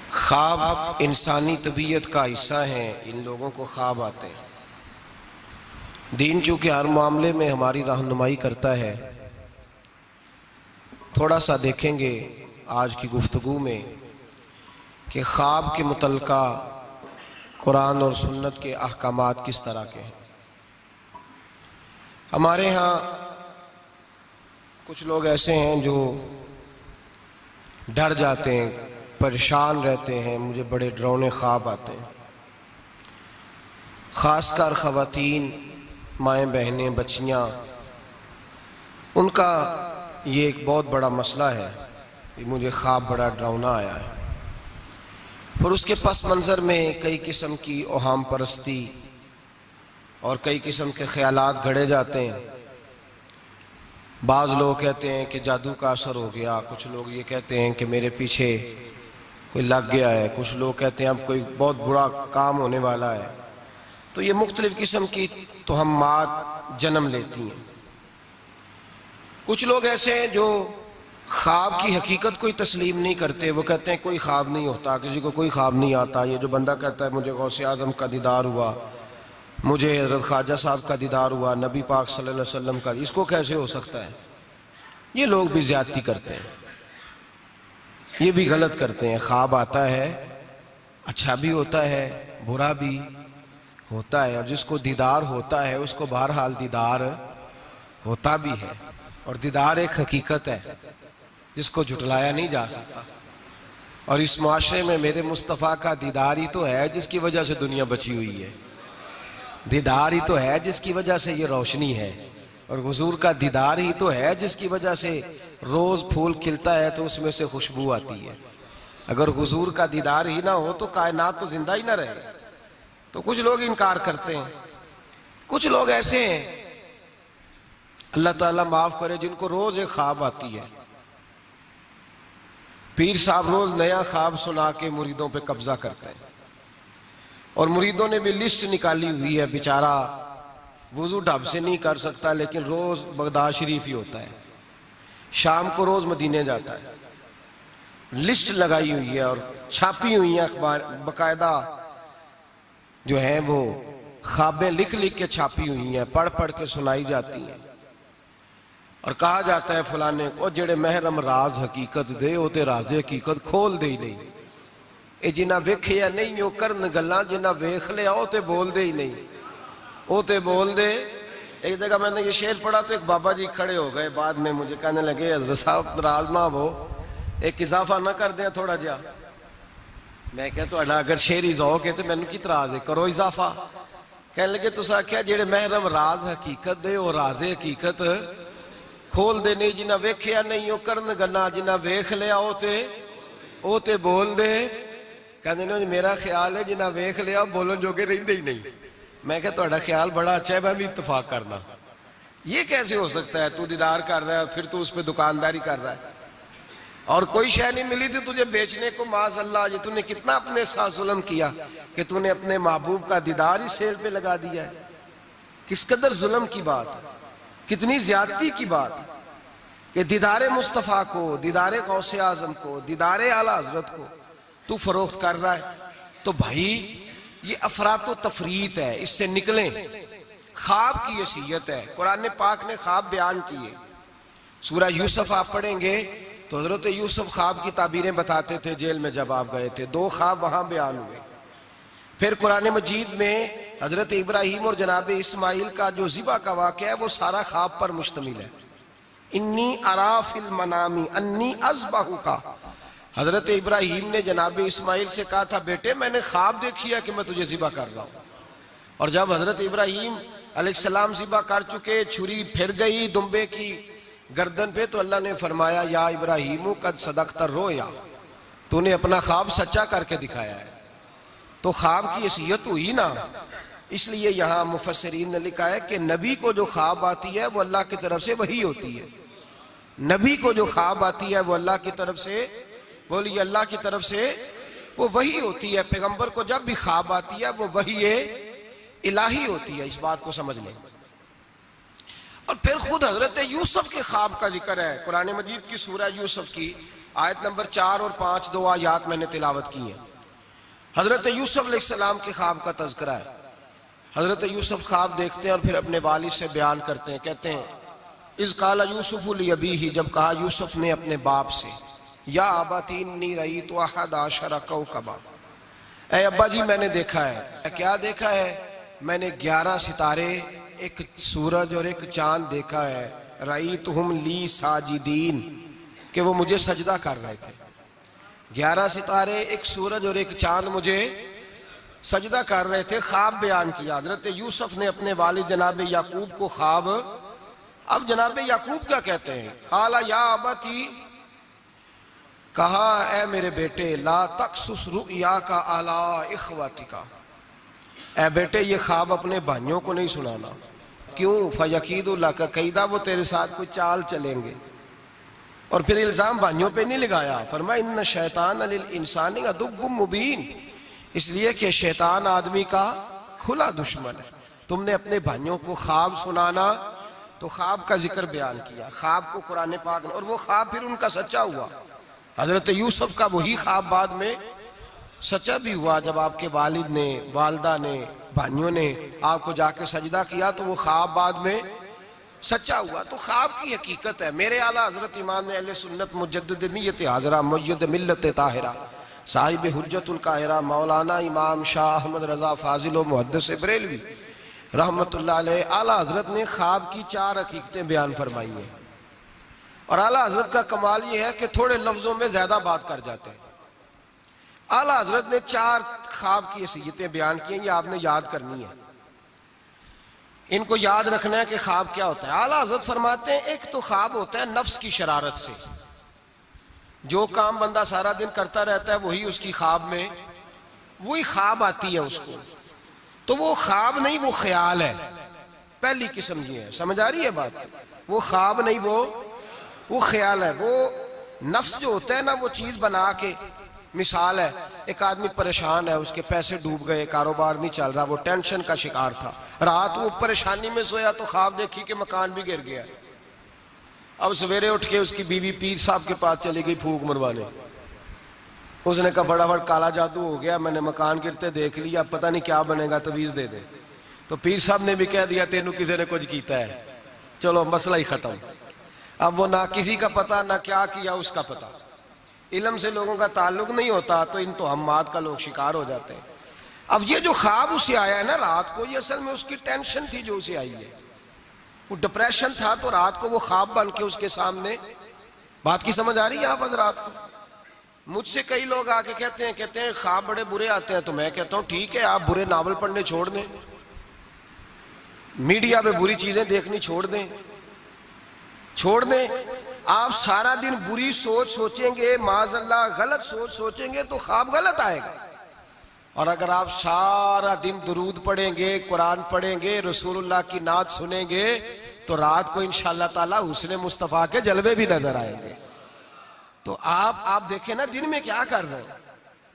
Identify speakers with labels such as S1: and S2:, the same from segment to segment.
S1: ख्वाब इंसानी तबीयत का हिस्सा हैं, इन लोगों को ख्वाब आते हैं। दीन चूँकि हर मामले में हमारी रहनुमाई करता है, थोड़ा सा देखेंगे आज की गुफ्तगू में कि ख्वाब के मुतल्लिका कुरान और सुन्नत के अहकामात किस तरह के हैं। हमारे यहाँ कुछ लोग ऐसे हैं जो डर जाते हैं, परेशान रहते हैं, मुझे बड़े डरावने ख्वाब आते हैं। ख़ासकर ख़वातीन, माएँ बहनें, बच्चियाँ, उनका ये एक बहुत बड़ा मसला है कि मुझे ख्वाब बड़ा डरावना आया है। फिर उसके पस मंज़र में कई किस्म की ओहाम परस्ती और कई किस्म के ख्यालात घड़े जाते हैं। बाज़ लोग कहते हैं कि जादू का असर हो गया, कुछ लोग ये कहते हैं कि मेरे पीछे कोई लग गया है, कुछ लोग कहते हैं अब कोई बहुत बुरा काम होने वाला है। तो ये मुख्तलिफ़ किस्म की तोहमात जन्म लेती हैं। कुछ लोग ऐसे हैं जो ख्वाब की हकीकत कोई तस्लीम नहीं करते। वो कहते हैं कोई ख्वाब नहीं होता, किसी को कोई ख्वाब नहीं आता। ये जो बंदा कहता है मुझे गौसे आज़म का दीदार हुआ, मुझे हज़रत ख्वाजा साहब का दीदार हुआ, नबी पाक सल्लल्लाहु अलैहि वसल्लम का, इसको कैसे हो सकता है? ये लोग भी ज़्यादती करते हैं, ये भी गलत करते हैं। ख्वाब आता है, अच्छा भी होता है, बुरा भी होता है, और जिसको दीदार होता है उसको बहरहाल दीदार होता भी है। और दीदार एक हकीकत है जिसको झुटलाया नहीं जा सकता। और इस माशरे में मेरे मुस्तफ़ा का दीदार ही तो है जिसकी वजह से दुनिया बची हुई है। दीदार ही तो है जिसकी वजह से ये रोशनी है, और हुजूर का दीदार ही तो है जिसकी वजह से रोज़ फूल खिलता है तो उसमें से खुशबू आती है। अगर हुजूर का दीदार ही ना हो तो कायनात तो जिंदा ही ना रहे। तो कुछ लोग इनकार करते हैं। कुछ लोग ऐसे हैं, अल्लाह ताला माफ़ करे, जिनको रोज़ एक ख्वाब आती है। पीर साहब रोज़ नया ख्वाब सुना के मुरीदों पे कब्जा करते हैं, और मुरीदों ने भी लिस्ट निकाली हुई है। बेचारा वुज़ू ढब से नहीं कर सकता, लेकिन रोज़ बगदाद शरीफ ही होता है, शाम को रोज़ मदीने जाता है। लिस्ट लगाई हुई है और छापी हुई है अखबार, बाकायदा जो है वो ख्वाबें लिख लिख के छापी हुई हैं, पढ़ पढ़ के सुनाई जाती हैं। और कहा जाता है फलाने को जेड़े महरम राज हकीकत दे वो ते राज़े हकीकत खोल दे ही नहीं। ये जिन्ना वेखिया नहीं वो करन गल्लां, जिन्ना वेख लिया वो ते बोल दे ही नहीं, वो ते बोल दे। एक जगह मैंने ये शेर पढ़ा तो एक बाबा जी खड़े हो गए, बाद में मुझे कहने लगे हज़रत साहब नाराज ना हो, एक इजाफा ना कर दें थोड़ा जा। मैं क्या तो अगर शेर ही जाओ के तो मैनू की तराज है, करो इजाफा। कहने लगे तुस आख्या जेड़े महरम राज हकीकत दे वो राजे हकीकत खोल दे नहीं, जिन्ना वेखिया नहीं वो करन गल्लां, जिन्ना वेख लिया वो ते बोल दे। कहते ने मेरा ख्याल है जिन्ना वेख लिया बोलन जोगे रहिंदे ही नहीं। मैं क्या तुहाडा ख्याल बड़ा अच्छा है, मैं भी इत्तफाक करना। ये कैसे हो सकता है? तू दीदार कर रहा है, फिर तू उस पर दुकानदारी कर रहा है, और कोई शय नहीं मिली थी तुझे बेचने को। माज़अल्लाह, ये तूने कितना अपने साथ जुल्म किया कि तूने अपने महबूब का दीदार ही सेल पे लगा दिया है। किस कदर जुल्म की बात है, कितनी ज्यादती की बात है कि दीदारे मुस्तफ़ा को, दीदारे गौसे आज़म को, दीदारे आला हज़रत को तू फरोख्त कर रहा है। तो भाई ये अफरातो तफरीत है, इससे निकलें। ख्वाब की हैसियत है, कुरान पाक ने ख्वाब बयान किए। सूरह यूसुफ आप पढ़ेंगे तो हज़रत यूसुफ ख्वाब की ताबीरें बताते थे जेल में जब आप गए थे। 2 ख्वाब वहाँ बयान हुए। फिर कुरान मजीद में हज़रत इब्राहीम और जनाब इस्माइल का जो ज़िबा का वाक़या है वो सारा ख्वाब पर मुश्तमिल है। इन्नी अरा फिल मनामी अन्नी अज़बहु का, हज़रत इब्राहीम ने जनाब इस्माइल से कहा था बेटे मैंने ख्वाब देखी है कि मैं तुझे ज़िबा कर रहा हूँ। और जब हज़रत इब्राहीम अलैहिस्सलाम ज़िबा कर चुके, छुरी फिर गई दुम्बे की गर्दन पे, तो अल्लाह ने फरमाया या इब्राहीम कद सदक़ता रोया, तूने अपना ख्वाब सच्चा करके दिखाया है। तो ख्वाब की हैसियत हुई ना। इसलिए यहाँ मुफस्सिरीन ने लिखा है कि नबी को जो ख्वाब आती है वो अल्लाह की तरफ से वही होती है। नबी को जो ख्वाब आती है वो अल्लाह की तरफ से, बोलिए अल्लाह की तरफ से वो वही होती है। पैगंबर को जब भी ख्वाब आती है वो वही इलाही होती है, इस बात को समझ लें। और फिर खुद हजरत यूसुफ के ख्वाब का जिक्र है कुरान मजीद की सूरह यूसुफ की आयत नंबर 4 और 5 दो आयात मैंने तिलावत की हैं। हजरत यूसुफ अलैहिस्सलाम के ख्वाब का तज़किरा है। हजरत यूसुफ ख्वाब देखते हैं और फिर अपने वालिद से बयान करते हैं। कहते हैं इज़ क़ाला यूसुफ़ु लिअबीही, जब कहा यूसुफ ने अपने बाप से, या अबती इन्नी रअयतु अहद अशरा कौकबा, ऐ अब्बा जी मैंने देखा है। क्या देखा है? मैंने 11 सितारे, एक सूरज और एक चांद देखा है। रअयतुहुम ली साजिदीन, कि वो मुझे सजदा कर रहे थे। 11 सितारे, एक सूरज और एक चांद मुझे सजदा कर रहे थे। ख्वाब बयान किया हजरत यूसुफ ने अपने वालिद जनाब याकूब को ख्वाब। अब जनाब याकूब क्या कहते हैं? काला या अबती, कहा ऐ मेरे बेटे, ला तक़सुस रुया का अला इख्वतिका, ऐ बेटे ये ख्वाब अपने भाइयों को नहीं सुनाना। क्यों? फयकीदुल्लाह का कैदा, वो तेरे साथ कोई चाल चलेंगे। और फिर इल्जाम भाइयों पे नहीं लगाया, फरमाया इन्न शैतान लिल इंसानी अदुव्वुम मुबीन, इसलिए कि शैतान आदमी का खुला दुश्मन है। तुमने अपने भाइयों को ख्वाब सुनाना, तो ख्वाब का जिक्र बयान किया, ख्वाब को कुरान पाक ने, और वो ख्वाब फिर उनका सच्चा हुआ। हजरत यूसुफ का वही ख्वाब बाद में सच्चा भी हुआ। जब आपके वालिद ने, वालदा ने, भाइयों ने आपको जाके सजदा किया तो वो ख्वाब बाद में सच्चा हुआ। तो ख्वाब की हकीकत है। मेरे आला हजरत इमाम अहले सुन्नत मुजद्दिद नियत हाज़रा मुय्यद मिल्लत ताहिरा साहिब हुज्जतुल काहिरा मौलाना इमाम शाह अहमद रजा फाजिल व मुहद्दिस बरेलवी रहमतुल्लाह अलैह, आला हजरत ने ख्वाब की 4 हकीकतें बयान फरमाई हैं। और आला हजरत का कमाल ये है कि थोड़े लफ्जों में ज्यादा बात कर जाते हैं। आला हजरत ने 4 ख्वाब की हसीयतें बयान की हैं, ये आपने याद करनी है। इनको याद रखना है कि ख्वाब क्या होता है। आला हजरत फरमाते हैं एक तो ख्वाब होता है नफ्स की शरारत से, जो काम बंदा सारा दिन करता रहता है वही उसकी ख्वाब में वही ख्वाब आती है उसको, तो वो ख्वाब नहीं वो ख्याल है। पहली किस्म ये है, समझ आ रही है बात? वो ख्वाब नहीं वो ख्याल है। वो नफ्स जो होता है ना, वो चीज बना के, मिसाल है एक आदमी परेशान है, उसके पैसे डूब गए, कारोबार नहीं चल रहा, वो टेंशन का शिकार था, रात वो परेशानी में सोया तो ख्वाब देखी कि मकान भी गिर गया। अब सवेरे उठ के उसकी बीवी पीर साहब के पास चली गई फूक मरवाने। उसने कहा फटाफट काला जादू हो गया, मैंने मकान गिरते देख लिया, पता नहीं क्या बनेगा, तवीज दे दे। तो पीर साहब ने भी कह दिया तेनू किसी ने कुछ किया है, चलो मसला ही खत्म। अब वो ना किसी का पता ना क्या किया उसका पता। इल्म से लोगों का ताल्लुक नहीं होता तो इन तोहमात का लोग शिकार हो जाते हैं। अब ये जो ख्वाब उसे आया है ना रात को, ये असल में उसकी टेंशन थी जो उसे आई है। वो डिप्रेशन था तो रात को वो ख्वाब बन के उसके सामने। बात की समझ आ रही है आप रात को? मुझसे कई लोग आके कहते हैं ख्वाब बड़े बुरे आते हैं। तो मैं कहता हूं ठीक है, आप बुरे नावल पढ़ने छोड़ दें, मीडिया पे बुरी चीजें देखनी छोड़ दें। आप सारा दिन बुरी सोच सोचेंगे, माज़अल्लाह गलत सोच सोचेंगे तो ख्वाब गलत आएगा। और अगर आप सारा दिन दुरूद पढ़ेंगे, कुरान पढ़ेंगे, रसूलुल्लाह की नात सुनेंगे तो रात को इंशाअल्लाह ताला हुस्ने मुस्तफा के जलवे भी नजर आएंगे। तो आप देखें ना दिन में क्या कर रहे हैं।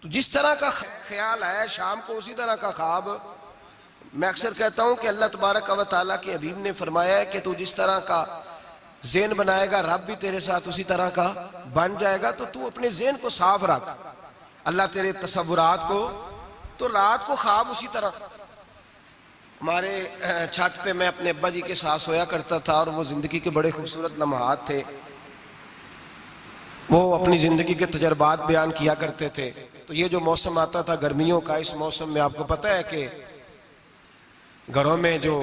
S1: तो जिस तरह का ख्याल है शाम को उसी तरह का ख्वाब। मैं अक्सर कहता हूं कि अल्लाह तबारक व तआला के हबीब ने फरमाया है कि तू जिस तरह का ज़हन बनाएगा रब भी तेरे साथ उसी तरह का बन जाएगा। तो तू अपने ज़हन को साफ रख, अल्लाह तेरे तसव्वुरात को। तो रात को ख्वाब उसी तरह। हमारे छत पे मैं अपने अब्बा जी के साथ सोया करता था और वो जिंदगी के बड़े खूबसूरत लम्हात थे। वो अपनी जिंदगी के तजर्बात बयान किया करते थे। तो ये जो मौसम आता था गर्मियों का, इस मौसम में आपको पता है कि घरों में जो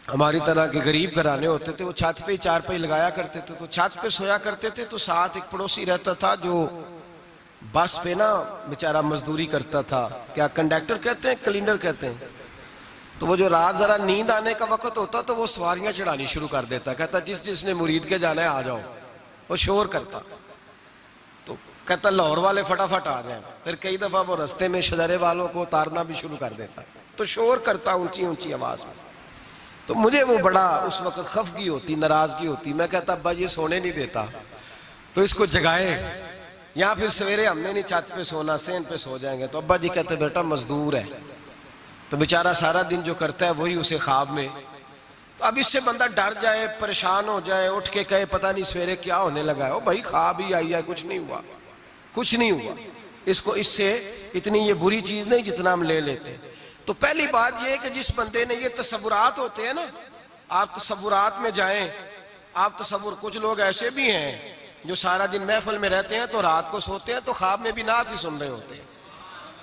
S1: हमारी तरह के गरीब घराने होते थे वो छत पे ही चारपाई लगाया करते थे। तो छत पे सोया करते थे। तो साथ एक पड़ोसी रहता था जो बस पे ना बेचारा मजदूरी करता था। क्या कंडक्टर कहते हैं, क्लीनर कहते हैं। तो वो जो रात जरा नींद आने का वक्त होता तो वो सवारियां चढ़ानी शुरू कर देता। कहता जिसने मुरीद के जाना है आ जाओ। वो शोर करता। तो कहता लाहौर वाले फटाफट आ जाए। फिर कई दफा वो रास्ते में शजारे वालों को उतारना भी शुरू कर देता। तो शोर करता ऊंची ऊंची आवाज में। तो मुझे वो बड़ा उस वक्त खफगी होती, नाराजगी होती। मैं कहता अब्बा ये सोने नहीं देता तो इसको जगाए, या फिर सवेरे हमने नहीं छत पे सोना, सेन पे सो जाएंगे। तो अब्बा जी कहते बेटा मजदूर है, तो बेचारा सारा दिन जो करता है वही उसे ख्वाब में तो अब इससे बंदा डर जाए, परेशान हो जाए, उठ के कहे पता नहीं सवेरे क्या होने लगा है, ओ भाई ख्वाब ही आई है, कुछ नहीं हुआ, कुछ नहीं हुआ। इसको इससे इतनी ये बुरी चीज नहीं जितना हम ले लेते हैं। तो पहली बात ये है कि जिस बंदे ने ये तसव्वुरात होते हैं ना, आप तसव्वुरात में जाएं, आप तसव्वुर, कुछ लोग ऐसे भी हैं जो सारा दिन महफिल में रहते हैं तो रात को सोते हैं तो ख्वाब में भी नात ही सुन रहे होते हैं,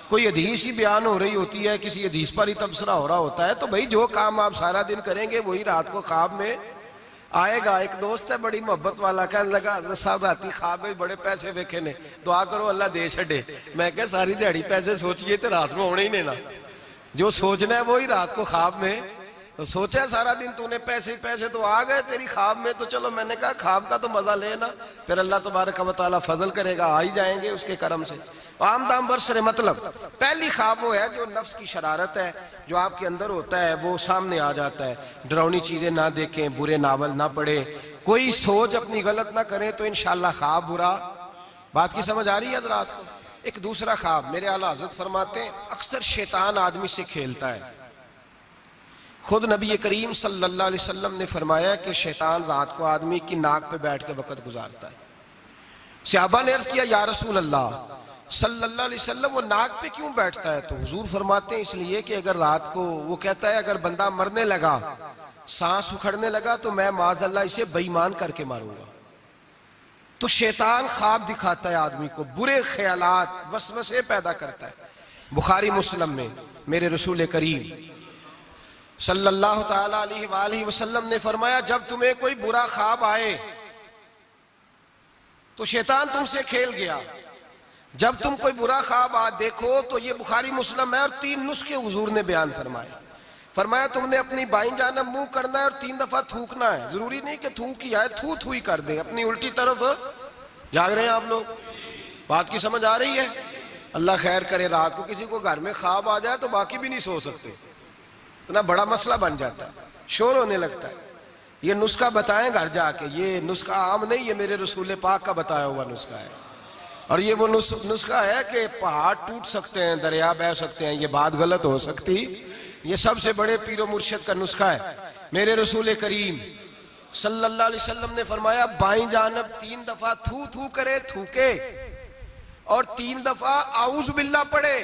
S1: कोई हदीस ही बयान हो रही होती है, किसी हदीस पर ही तबसरा हो रहा होता है। तो भाई जो काम आप सारा दिन करेंगे वही रात को ख्वाब में आएगा। एक दोस्त है बड़ी मोहब्बत वाला, कहने लगा साहब राती ख्वाब में बड़े पैसे वेखे ने, दुआ करो अल्लाह दे छे। मैं क्या सारी दिहाड़ी पैसे सोचिए तो रात में होने ही नहीं ना, जो सोचना है वही रात को ख्वाब में। तो सोचा सारा दिन तूने पैसे पैसे तो आ गए तेरी ख्वाब में, तो चलो मैंने कहा ख्वाब का तो मजा लेना, फिर अल्लाह तबारक व तआला फजल करेगा, आ ही जाएंगे उसके करम से। आम दाम बरसरे मतलब पहली ख्वाब वो है जो नफ्स की शरारत है, जो आपके अंदर होता है वो सामने आ जाता है। डरावनी चीजें ना देखें, बुरे नावल ना पढ़े, कोई सोच अपनी गलत ना करें, तो इंशाल्लाह ख्वाब बुरा। बात की समझ आ रही है हज़रात को? एक दूसरा ख्वाब, मेरे आला हज़रत फरमाते हैं अक्सर शैतान आदमी से खेलता है। खुद नबी करीम सल्लल्लाहु अलैहि वसल्लम ने फरमाया कि शैतान रात को आदमी की नाक पे बैठ के वक़्त गुजारता है। सहाबा ने अर्ज किया या रसूल अल्लाह सल्लल्लाहु अलैहि वसल्लम वो नाक पे क्यों बैठता है? तो हुजूर फरमाते हैं इसलिए कि अगर रात को, वो कहता है अगर बंदा मरने लगा, सांस उखड़ने लगा, तो मैं माज़अल्लाह इसे बेईमान करके मारूंगा। तो शैतान ख्वाब दिखाता है आदमी को, बुरे ख्यालात, वसवसे पैदा करता है। बुखारी मुस्लिम में मेरे रसूल करीम सल्लल्लाहु ताला अलैहि वसल्लम ने फरमाया जब तुम्हें कोई बुरा ख्वाब आए तो शैतान तुमसे खेल गया। जब तुम कोई बुरा ख्वाब देखो तो ये बुखारी मुस्लिम है, और 3 नुस्खे हुजूर ने बयान फरमाए। फरमाया तुमने अपनी बाईं जानब मुंह करना है और 3 दफा थूकना है। जरूरी नहीं कि थूक ही आए, थू थू ही कर दे, अपनी उल्टी तरफ। जाग रहे हैं आप लोग? बात की समझ आ रही है? अल्लाह खैर करे। रात को किसी को घर में ख्वाब आ जाए तो बाकी भी नहीं सो सकते, इतना बड़ा मसला बन जाता है, शोर होने लगता है। ये नुस्खा बताएं घर जाके, ये नुस्खा आम नहीं, ये मेरे रसूल पाक का बताया हुआ नुस्खा है। और ये वो नुस्खा है कि पहाड़ टूट सकते हैं, दरिया बह सकते हैं, ये बात गलत हो सकती। ये सबसे बड़े पीरो मुर्शिद का नुस्खा है। मेरे रसूल करीम सल्लल्लाहु अलैहि वसल्लम ने फरमाया बाईं जानब 3 दफा थू थू करे, थूके, और 3 दफा आऊज़ बिल्लाह पढ़े।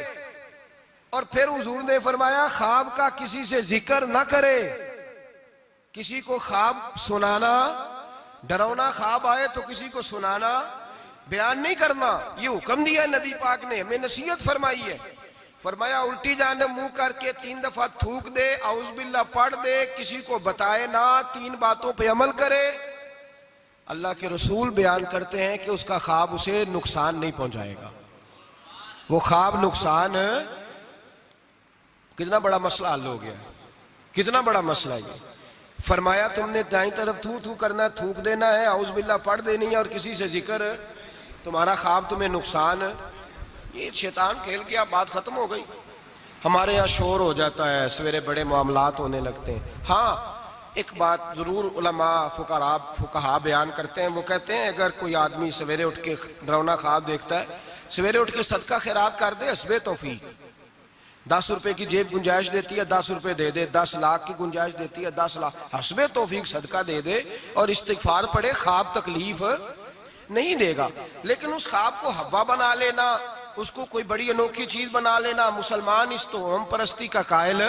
S1: और फिर हुजूर ने फरमाया ख्वाब का किसी से जिक्र ना करे, किसी को ख्वाब सुनाना, डरावना ख्वाब आए तो किसी को सुनाना, बयान नहीं करना। ये हुक्म दिया नबी पाक ने, हमें नसीहत फरमाई है। फरमाया उल्टी जानब मुंह करके 3 दफा थूक दे, औज़ बिल्लाह पढ़ दे, किसी को बताए ना, 3 बातों पे अमल करे। अल्लाह के रसूल बयान करते हैं कि उसका ख्वाब उसे नुकसान नहीं पहुंचाएगा। वो ख्वाब नुकसान, कितना बड़ा मसला हल हो गया, कितना बड़ा मसला है। फरमाया तुमने दाईं तरफ थू थू करना है, थूक देना है, औज़ बिल्लाह पढ़ देनी है, और किसी से जिक्र, तुम्हारा ख्वाब तुम्हें नुकसान। ये शैतान खेल गया, बात खत्म हो गई। हमारे यहाँ शोर हो जाता है, सवेरे बड़े मामलात होने लगते हैं। हाँ, एक बात जरूर उलमा फुकहा बयान करते हैं, वो कहते हैं अगर कोई आदमी सवेरे उठ के डरावना ख्वाब देखता है, सवेरे उठ के सदका खैरात कर दे, हस्बे तौफीक। 10 रुपए की जेब गुंजाइश देती है, 10 रुपए दे दे। 10 लाख की गुंजाइश देती है, 10 लाख, हस्बे तौफीक सदका दे दे और इस्तिगफार पढ़े, ख्वाब तकलीफ नहीं देगा। लेकिन उस ख्वाब को हवा बना लेना, उसको कोई बड़ी अनोखी चीज बना लेना, मुसलमान इस तोहम परस्ती का कायल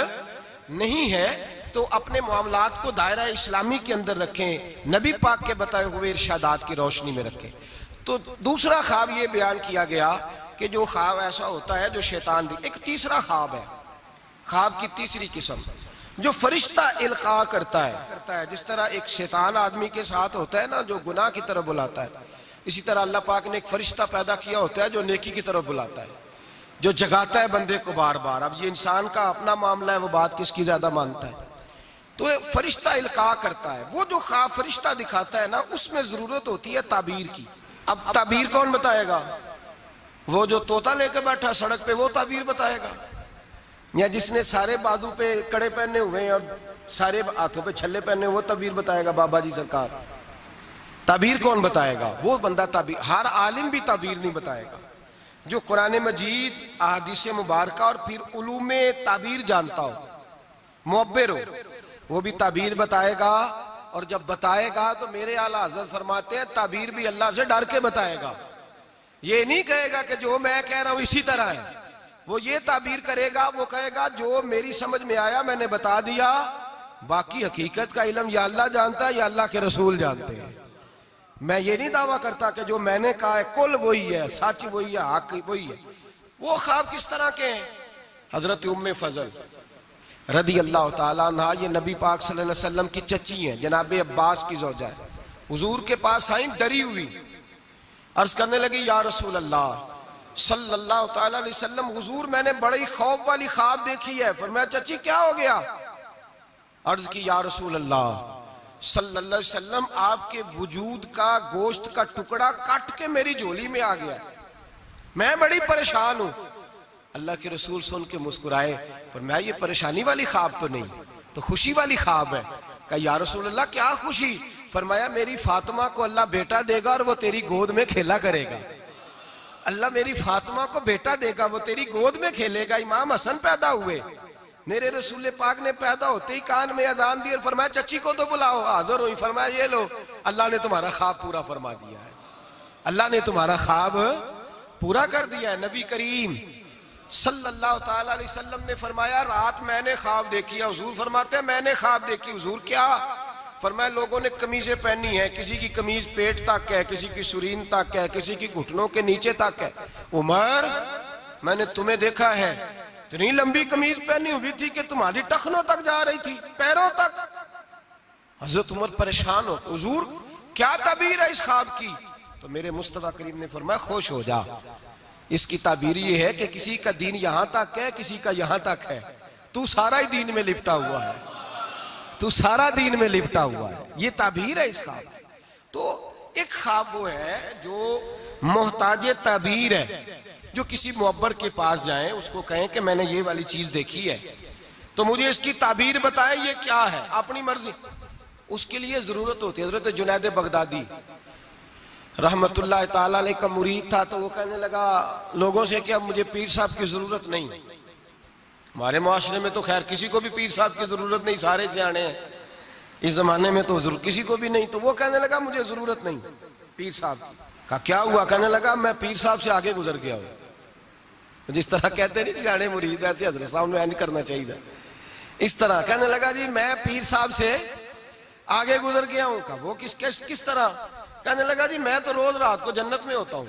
S1: नहीं है। तो अपने मामलात को दायरा इस्लामी के अंदर रखें, नबी पाक के बताए हुए इरशादात की रोशनी में रखें। तो दूसरा ख्वाब ये बयान किया गया कि जो ख्वाब ऐसा होता है जो शैतान। एक तीसरा ख्वाब है, ख्वाब की तीसरी किस्म, जो फरिश्ता इल्का करता है। जिस तरह एक शैतान आदमी के साथ होता है ना, जो गुनाह की तरफ बुलाता है, इसी तरह अल्लाह पाक ने एक फरिश्ता पैदा किया होता है जो नेकी की तरफ बुलाता है, जो जगाता है बंदे को बार बार। अब ये इंसान का अपना मामला है, वो बात किसकी ज्यादा मानता है। तो फरिश्ता इल्का करता है। वो जो ख्वाब फरिश्ता दिखाता है ना, उसमें जरूरत होती है ताबीर की। अब ताबीर कौन बताएगा? वो जो तोता लेके बैठा सड़क पे, वो ताबीर बताएगा? या जिसने सारे बाजू पे कड़े पहने हुए हैं और सारे हाथों पे छल्ले पहने हुए, वो ताबीर बताएगा? बाबा जी सरकार। ताबीर कौन बताएगा? वो बंदा ताबीर, हर आलिम भी ताबीर नहीं बताएगा। जो कुरान मजीद, अहादीस मुबारका और फिर उलूमे ताबीर जानता हो, मुअब्बिर हो, वो भी ताबीर बताएगा, और जब बताएगा तो मेरे आला हज़रत फरमाते हैं ताबीर भी अल्लाह से डर के बताएगा। ये नहीं कहेगा कि जो मैं कह रहा हूं इसी तरह है, वो ये ताबीर करेगा, वो कहेगा जो मेरी समझ में आया मैंने बता दिया, बाकी हकीकत का इल्म या अल्लाह जानता है या अल्लाह के रसूल जानते हैं। मैं ये नहीं दावा करता कि जो मैंने कहा है कुल वही है, सच वही है, हक वही है। वो ख्वाब किस तरह के हैं? हजरत उम्मे फजल रदी अल्लाह ताला अन्हा, ये नबी पाक सल्लल्लाहु अलैहि वसल्लम की चच्ची हैं, जनाब अब्बास की ज़ौजा है। हुजूर के पास आई डरी हुई, अर्ज करने लगी या रसूल अल्लाह सल्लल्लाहु ताला अलैहि वसल्लम, हुजूर मैंने बड़ी खौफ वाली ख्वाब देखी है। फरमाया चच्ची क्या हो गया? अर्ज की या रसूल अल्लाह सल्लल्लाहु अलैहि वसल्लम, आपके वजूद का गोश्त का टुकड़ा कट के मेरी झोली में आ गया, मैं बड़ी परेशान हूं। अल्लाह के रसूल सुन के मुस्कुराए, फरमाया ये परेशानी वाली ख्वाब तो नहीं, तो खुशी वाली ख्वाब है। कहा या रसूल अल्लाह क्या खुशी? फरमाया मेरी फातिमा को अल्लाह बेटा देगा और वो तेरी गोद में खेला करेगा। अल्लाह मेरी फातिमा को बेटा देगा, वो तेरी गोद में खेलेगा। इमाम हसन पैदा हुए, मेरे रसूल पाक ने पैदा होते ही कान में अजान दी और फरमाया चच्ची को तो बुलाओ। हाजिर हुई, फरमाया ये लो, अल्लाह ने तुम्हारा ख्वाब पूरा फरमा दिया है, अल्लाह ने तुम्हारा ख्वाब पूरा कर दिया है। नबी करीम सल्लल्लाहु ताला अलैहि वसल्लम ने फरमाया रात मैंने ख्वाब देखी है। हुजूर फरमाते हैं मैंने ख्वाब देखी। हुजूर क्या? फरमाया लोगों ने कमीजें पहनी है, किसी की कमीज पेट तक है, किसी की सुरीन तक है, किसी की घुटनों के नीचे तक है। उमर मैंने तुम्हें देखा है, इतनी लंबी कमीज पहनी हुई थी कि तुम्हारी टखनों तक जा रही थी, पैरों तक। हजरत उमर परेशान हो, हुजूर क्या ताबीर है इस ख्वाब की? तो मेरे मुस्तफा करीम ने फरमाया खुश हो जा, इसकी ताबीर ये है कि किसी का दीन यहां तक है, किसी का यहां तक है, तू सारा ही दीन में लिपटा हुआ है, तू सारा दीन में लिपटा हुआ है। ये ताबीर है इस ख्वाब। तो एक ख्वाब वो है जो मोहताज ताबीर है, जो किसी मुअब्बर के पास जाए, उसको कहें कि मैंने ये वाली चीज देखी है तो मुझे इसकी ताबीर बताए ये क्या है, अपनी मर्जी। उसके लिए जरूरत होती है। हज़रत जुनैद बगदादी रहमतुल्लाह ताला अलैह का मुरीद था, तो वो कहने लगा लोगों से कि अब मुझे पीर साहब की जरूरत नहीं। हमारे माशरे में तो खैर किसी को भी पीर साहब की जरूरत नहीं, सारे सियाने हैं इस जमाने में, तो किसी को भी नहीं। तो वो कहने लगा मुझे जरूरत नहीं पीर साहब का। क्या हुआ? कहने लगा मैं पीर साहब से आगे गुजर गया हूँ। जिस तरह कहते नहीं सियाने मुरीद, ऐसे हजरत साहब ने नहीं करना चाहिए। इस तरह कहने लगा जी मैं पीर साहब से आगे गुजर गया हूँ। का वो किस तरह? कहने लगा जी मैं तो रोज रात को जन्नत में होता हूँ।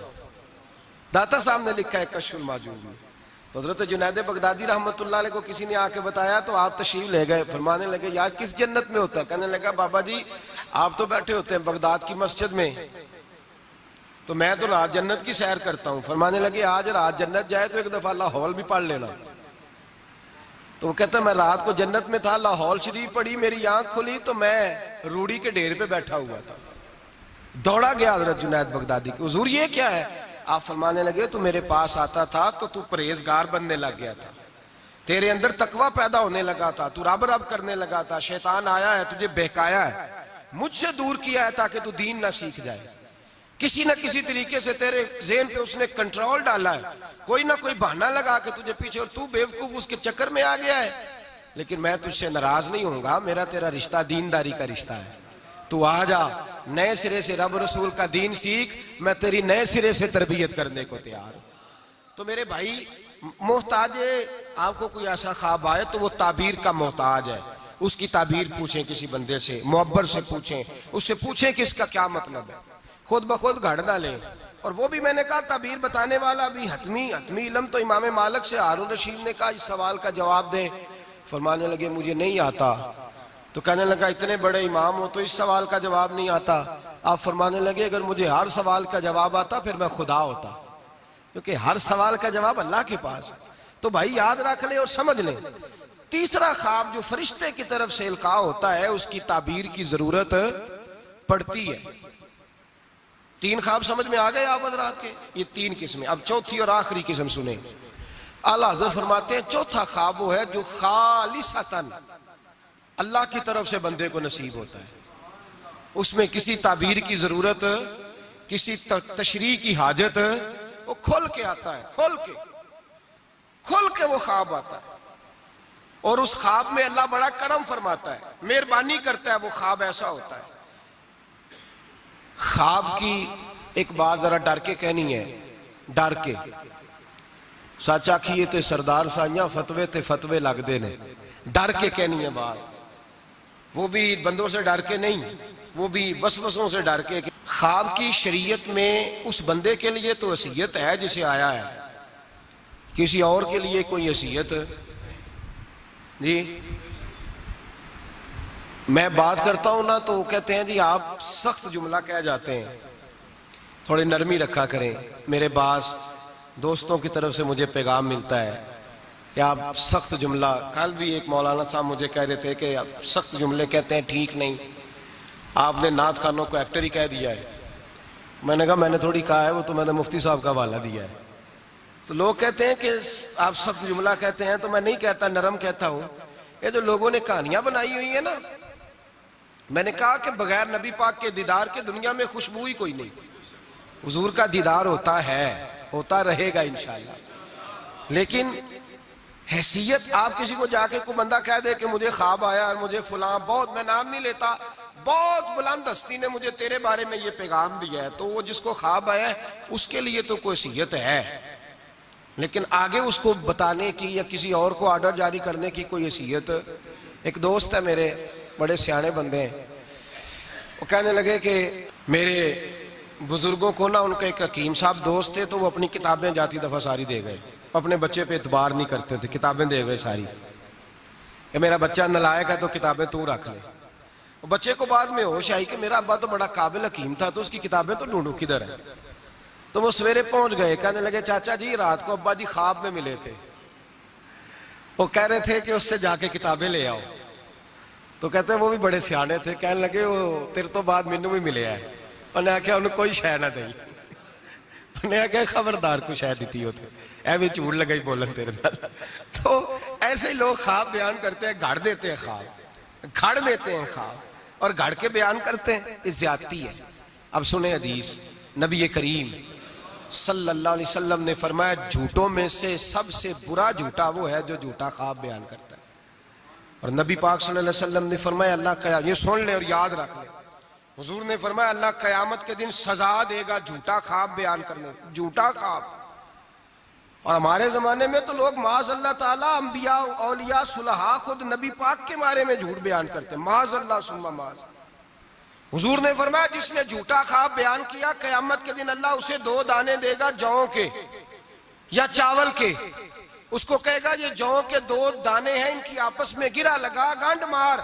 S1: दाता साहब ने लिखा है कश्फुल माजूब में। तो हज़रत जुनैद बगदादी रहमतुल्लाह अलैह को किसी ने आके बताया, तो आप तशरीफ ले गए। फरमाने लगे यार किस जन्नत में होता है? कहने लगा बाबा जी आप तो बैठे होते हैं बगदाद की मस्जिद में, तो मैं तो रात जन्नत की सैर करता हूँ। फरमाने लगे आज रात जन्नत जाए तो एक दफा लाहौल भी पढ़ लेना। तो वो कहता मैं रात को जन्नत में था, लाहौल शरीफ पढ़ी, मेरी आंख खुली तो मैं रूढ़ी के ढेर पे बैठा हुआ था। दौड़ा गया हज़रत जुनैद बगदादी के, हुजूर ये क्या है? आप फरमाने लगे तू मेरे पास आता था तो तू परहेजगार बनने लग गया था, तेरे अंदर तकवा पैदा होने लगा था, तू रब रब करने लगा था। शैतान आया है तुझे बहकाया है, मुझसे दूर किया है ताकि तू दीन ना सीख जाए। किसी न किसी तरीके से तेरे ज़हन पे उसने कंट्रोल डाला है, कोई ना कोई बहाना लगा के तुझे पीछे, और तू बेवकूफ उसके चक्कर में आ गया है। लेकिन मैं तुझसे नाराज नहीं होऊंगा, मेरा तेरा रिश्ता दीनदारी का रिश्ता है। तू आ जा, नए सिरे से रब रसूल का दीन सीख, मैं तेरी नए सिरे से तरबियत करने को तैयार हूं। तो मेरे भाई मोहताज, आपको कोई ऐसा ख्वाब आए तो वो ताबीर का मोहताज है। उसकी ताबीर पूछें किसी बंदे से, मुअब्बर से पूछें, उससे पूछें कि इसका क्या मतलब है, खुद ब खुद घड़ ना लें। और वो भी मैंने कहा ताबीर बताने वाला भी हतमी इल्म तो इमाम मालिक से हारून रशीद ने कहा इस सवाल का जवाब दें। फरमाने लगे मुझे नहीं आता। तो कहने लगा इतने बड़े इमाम हो तो इस सवाल का जवाब नहीं आता? आप फरमाने लगे अगर मुझे हर सवाल का जवाब आता फिर मैं खुदा होता, क्योंकि हर सवाल का जवाब अल्लाह के पास है। तो भाई याद रख ले और समझ ले। तीसरा ख्वाब जो फरिश्ते की तरफ से इल्का होता है उसकी ताबीर की जरूरत पड़ती है। तीन ख्वाब समझ में आ गए आप हज़रात के? ये तीन किस्में। अब चौथी और आखिरी किस्म सुने। आला हज़रत फरमाते हैं चौथा ख्वाब वो है जो खालिसतन अल्लाह की तरफ से बंदे को नसीब होता है, उसमें किसी ताबीर की जरूरत, किसी तशरीह की हाजत, वो खुल के आता है, खुल के वो ख्वाब आता है। और उस ख्वाब में अल्लाह बड़ा करम फरमाता है, मेहरबानी करता है, वो ख्वाब ऐसा होता है। ख्वाब की एक बात जरा डर के कहनी है, डर के सच आखिए तो सरदार साइया फतवे ते फतवे लगते ने, डर के कहनी है बात, वो भी बंदों से डर के नहीं, वो भी वसवसों से डर के। ख्वाब की शरीयत में उस बंदे के लिए तो वसीयत है जिसे आया है, किसी और के लिए कोई वसीयत जी। मैं बात करता हूं ना तो कहते हैं जी आप सख्त जुमला कह जाते हैं, थोड़ी नरमी रखा करें। मेरे पास दोस्तों की तरफ से मुझे पैगाम मिलता है कि आप सख्त जुमला, कल भी एक मौलाना साहब मुझे कह रहे थे कि आप सख्त जुमले कहते हैं, ठीक नहीं, आपने नात खानों को एक्टर ही कह दिया है। मैंने कहा मैंने थोड़ी कहा है, वो तो मैंने मुफ्ती साहब का हवाला दिया है। तो लोग कहते हैं कि आप सख्त जुमला कहते हैं, तो मैं नहीं कहता, नरम कहता हूं। ये जो लोगों ने कहानियां बनाई हुई है ना, मैंने कहा कि बगैर नबी पाक के दीदार के दुनिया में खुशबू ही कोई नहीं। हुजूर का दीदार होता है, होता रहेगा इंशाअल्लाह, लेकिन हैसियत आप किसी को जाके कोई बंदा कह दे कि मुझे ख्वाब आया और मुझे फलां, बहुत, मैं नाम नहीं लेता, बहुत बुलंद हस्ती ने मुझे तेरे बारे में ये पैगाम दिया है, तो वो जिसको ख्वाब आया है उसके लिए तो कोई हैसियत है, लेकिन आगे उसको बताने की या किसी और को ऑर्डर जारी करने की कोई हैसियत। एक दोस्त है मेरे, बड़े सियाने बंदे हैं, वो कहने लगे कि मेरे बुजुर्गों को ना, उनका एक हकीम साहब दोस्त थे, तो वो अपनी किताबें जाती दफा सारी दे गए, अपने बच्चे पे इतबार नहीं करते थे, किताबें दे गए सारी, कि मेरा बच्चा नलायक है तो किताबें तू रख ले। बच्चे को बाद में होश आई कि मेरा अब्बा तो बड़ा काबिल हकीम था, तो उसकी किताबें तो ढूंढू किधर है। तो वो सवेरे पहुंच गए, कहने लगे चाचा जी रात को अब्बा जी ख्वाब में मिले थे, वो कह रहे थे कि उससे जाके किताबें ले आओ। तो कहते वो भी बड़े सियाने थे, कहने लगे वो तेरे तो बाद मैनू भी मिले है। उन्हें आख्या उन्हें कोई शह ना दी, उन्हें आख्या खबरदार को शह दी होते, एवं झूठ लगा ही बोलन तेरे नाल। तो ऐसे ही लोग ख्वाब बयान करते हैं, घड़ देते हैं ख्वाब, घड़ देते हैं ख्वाब और घड़ के बयान करते हैं, ये ज्यादती है। अब सुने हदीस, नबी करीम सल्लल्लाहु अलैहि वसल्लम ने फरमाया झूठों में से सबसे बुरा झूठा वो है जो झूठा ख्वाब बयान करता है। और नबी पाक सल्लल्लाहु अलैहि वसल्लम ने फरमाया अल्लाह का, ये सुन ले और याद रख ले, हुजूर ने फरमाया अल्लाह कयामत के दिन सजा देगा झूठा ख्वाब बयान करने, झूठा ख्वाब। और हमारे जमाने में तो लोग माज़ अल्लाह ताला अंबिया औलिया सुलहा खुद नबी पाक के बारे में झूठ बयान करते हैं, माज़ अल्लाह सुम्मा माज़। हुजूर ने फरमाया जिसने झूठा ख्वाब बयान किया कयामत के दिन अल्लाह उसे 2 दाने देगा जौ के या चावल के, उसको कहेगा ये जौ के 2 दाने हैं, इनकी आपस में गिरा लगा, गांड मार।